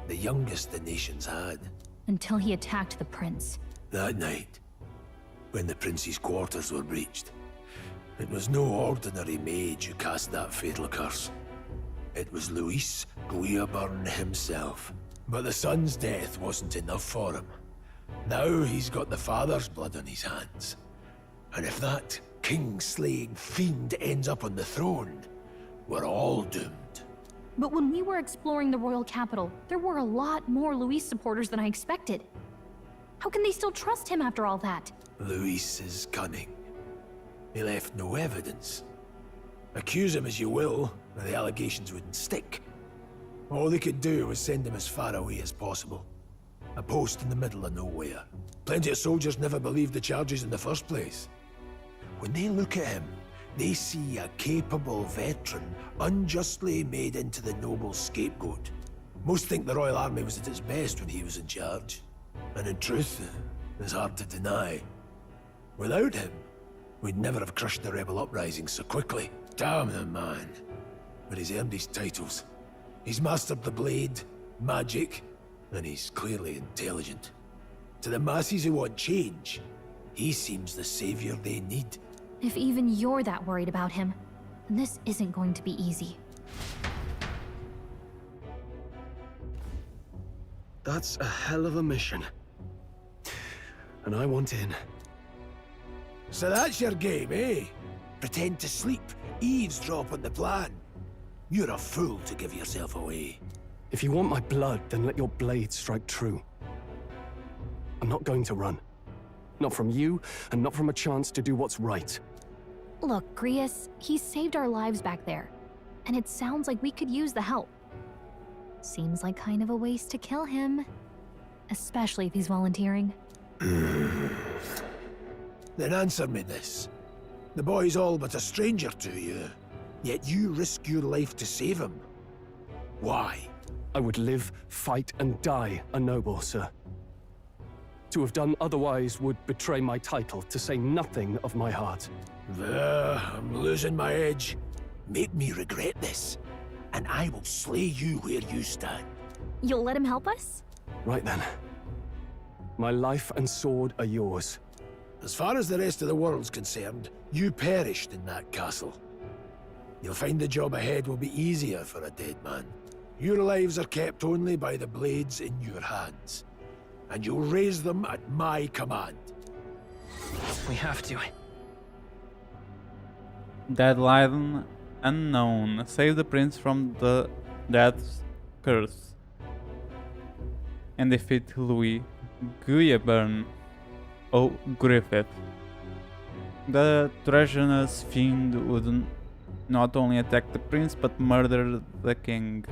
The youngest the nations had. Until he attacked the prince. That night, when the prince's quarters were breached, it was no ordinary mage who cast that fatal curse. It was Luis Guillaburn himself. But the son's death wasn't enough for him. Now he's got the father's blood on his hands. And if that king-slaying fiend ends up on the throne, we're all doomed. But when we were exploring the royal capital, there were a lot more Luis supporters than I expected. How can they still trust him after all that? Luis is cunning. He left no evidence. Accuse him as you will, the allegations wouldn't stick. All they could do was send him as far away as possible. A post in the middle of nowhere. Plenty of soldiers never believed the charges in the first place. When they look at him, they see a capable veteran unjustly made into the noble scapegoat. Most think the Royal Army was at its best when he was in charge. And in truth, it's hard to deny. Without him, we'd never have crushed the rebel uprising so quickly. Damn the man. But he's earned his titles. He's mastered the blade, magic, and he's clearly intelligent. To the masses who want change, he seems the savior they need. If even you're that worried about him, then this isn't going to be easy. That's a hell of a mission. And I want in. So that's your game, eh? Pretend to sleep, eavesdrop on the plan. You're a fool to give yourself away. If you want my blood, then let your blade strike true. I'm not going to run. Not from you, and not from a chance to do what's right. Look, Grius, he saved our lives back there. And it sounds like we could use the help. Seems like kind of a waste to kill him. Especially if he's volunteering. Then answer me this. The boy's all but a stranger to you, yet you risk your life to save him. Why? I would live, fight, and die a noble, sir. To have done otherwise would betray my title, to say nothing of my heart. There, I'm losing my edge. Make me regret this, and I will slay you where you stand. You'll let him help us? Right then. My life and sword are yours. As far as the rest of the world's concerned, you perished in that castle. You'll find the job ahead will be easier for a dead man. Your lives are kept only by the blades in your hands. And you'll raise them at my command. We have to. Deadline unknown. Save the prince from the death's curse. And defeat Louis Guillaburn or Griffith. The treasonous fiend would not only attack the prince but murder the king.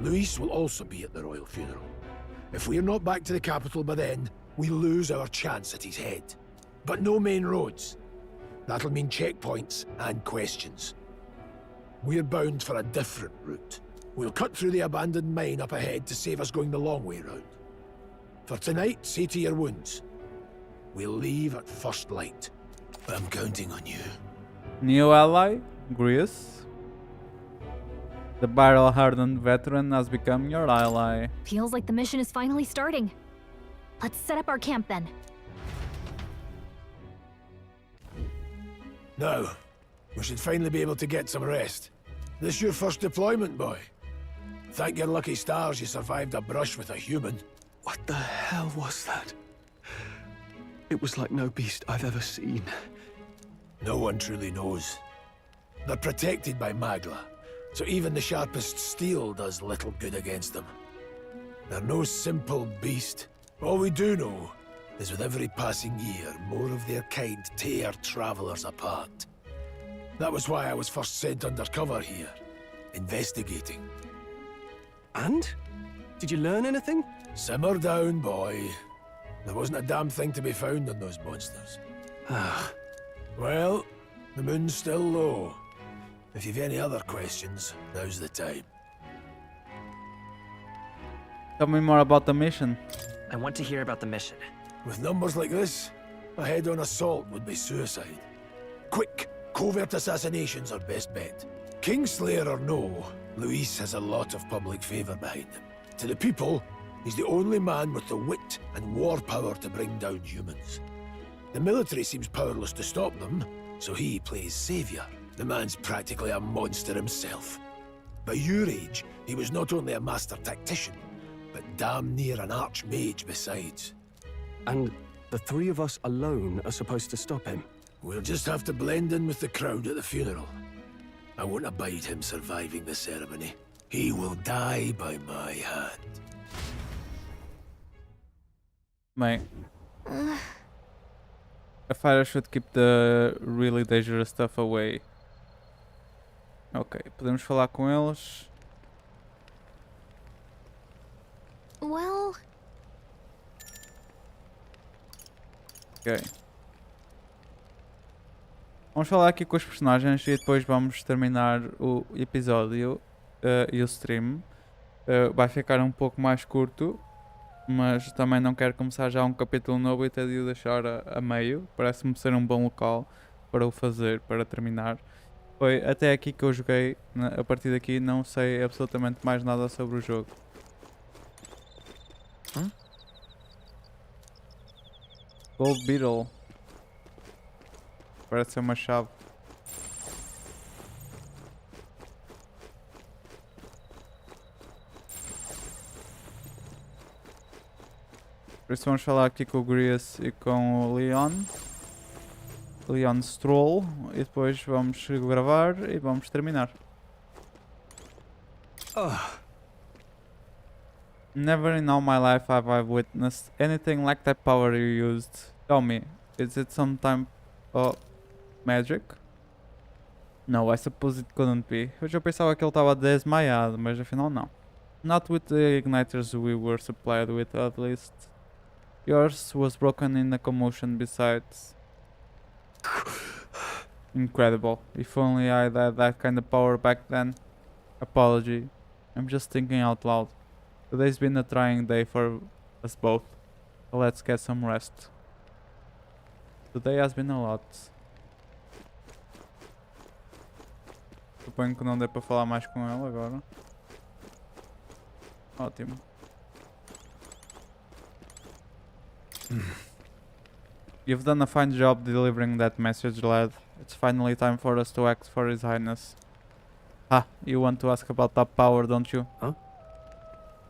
Luis will also be at the royal funeral. If we're not back to the capital by then, we lose our chance at his head. But no main roads. That'll mean checkpoints and questions. We're bound for a different route. We'll cut through the abandoned mine up ahead to save us going the long way round. For tonight, see to your wounds. We'll leave at first light. I'm counting on you. New ally, Grius. The battle-hardened veteran has become your ally. Feels like the mission is finally starting. Let's set up our camp then. Now, we should finally be able to get some rest. This your first deployment, boy? Thank your lucky stars you survived a brush with a human. What the hell was that? It was like no beast I've ever seen. No one truly knows. They're protected by Magla, so even the sharpest steel does little good against them. They're no simple beast. All we do know is with every passing year, more of their kind tear travelers apart. That was why I was first sent undercover here. investigating. And? Did you learn anything? Simmer down, boy. There wasn't a damn thing to be found on those monsters. Well, the moon's still low. If you've any other questions, now's the time. Tell me more about the mission. I want to hear about the mission. With numbers like this, a head-on assault would be suicide. Quick, covert assassinations are best bet. Kingslayer or no, Luis has a lot of public favour behind him. To the people, he's the only man with the wit and war power to bring down humans. The military seems powerless to stop them, so he plays saviour. The man's practically a monster himself. By your age, he was not only a master tactician, but damn near an archmage besides. And the three of us alone are supposed to stop him? We'll just have to blend in with the crowd at the funeral. I won't abide him surviving the ceremony. He will die by my hand. Bem, a fighter should keep the really dangerous stuff away. Ok, podemos falar com eles. Well... Ok. Vamos falar aqui com os personagens e depois vamos terminar o episódio e o stream. Vai ficar um pouco mais curto, mas também não quero começar já um capítulo novo e ter de o deixar a meio. Parece-me ser um bom local para o fazer, para terminar. Foi até aqui que eu joguei, a partir daqui não sei absolutamente mais nada sobre o jogo. Gold Beetle. Parece ser uma chave. Por isso vamos falar aqui com o Grias e com o Leon Stroll e depois vamos gravar e vamos terminar. Never in all my life have I witnessed anything like that power you used. Tell me, is it some type of magic? No, I suppose it couldn't be. Eu já pensava que ele estava desmaiado, mas afinal não. Not with the igniters we were supplied with, at least. Yours was broken in a commotion besides. Incredible. If only I had that kind of power back then. Apology. I'm just thinking out loud. Today's been a trying day for us both. So let's get some rest. Today has been a lot. Suponho que não dê para falar mais com ele agora. Ótimo. You've done a fine job delivering that message, lad. It's finally time for us to act for His Highness. You want to ask about that power, don't you? Huh?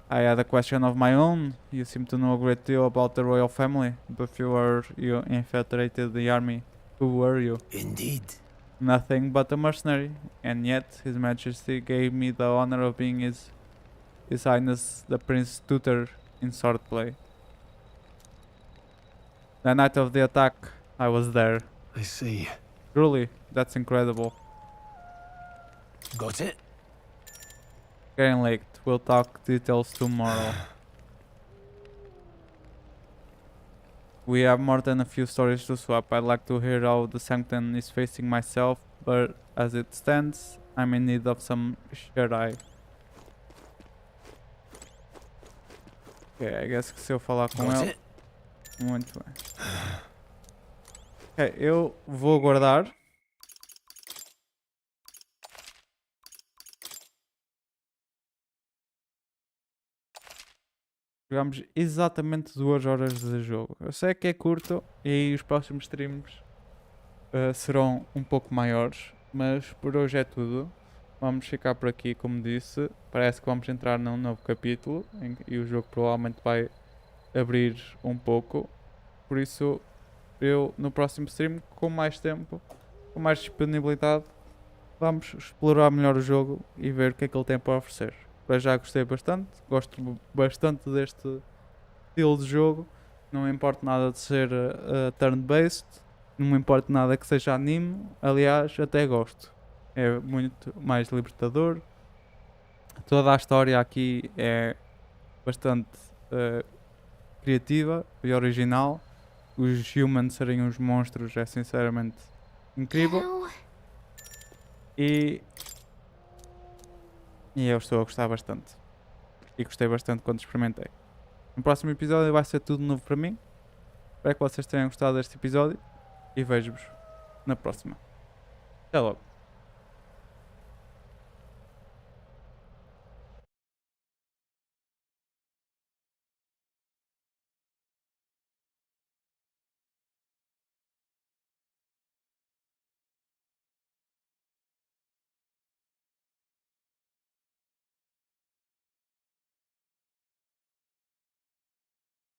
I had a question of my own. You seem to know a great deal about the royal family. Before you infiltrated the army, who were you? Indeed. Nothing but a mercenary. And yet, His Majesty gave me the honor of being His Highness the Prince's tutor in swordplay. The night of the attack, I was there. I see. Truly, that's incredible. Got it? Getting late. We'll talk details tomorrow. We have more than a few stories to swap. I'd like to hear how the Sanctum is facing myself, but as it stands, I'm in need of some share-eye. Ok, I guess que se eu falar com ele... Muito bem. Ok, eu vou aguardar. Jogamos exatamente 2 horas de jogo. Eu sei que é curto e aí os próximos streams serão um pouco maiores, mas por hoje é tudo. Vamos ficar por aqui, como disse. Parece que vamos entrar num novo capítulo e o jogo provavelmente vai abrir um pouco. Por isso, eu no próximo stream, com mais tempo, com mais disponibilidade, vamos explorar melhor o jogo e ver o que é que ele tem para oferecer. Para já gostei bastante, gosto bastante deste estilo de jogo. Não me importa nada de ser turn-based, não me importa nada que seja anime, aliás, até gosto. É muito mais libertador, Toda a história aqui é bastante criativa e original. Os humans serem uns monstros é sinceramente incrível. E eu estou a gostar bastante. E gostei bastante quando experimentei. No próximo episódio vai ser tudo novo para mim. Espero que vocês tenham gostado deste episódio. E vejo-vos na próxima. Até logo.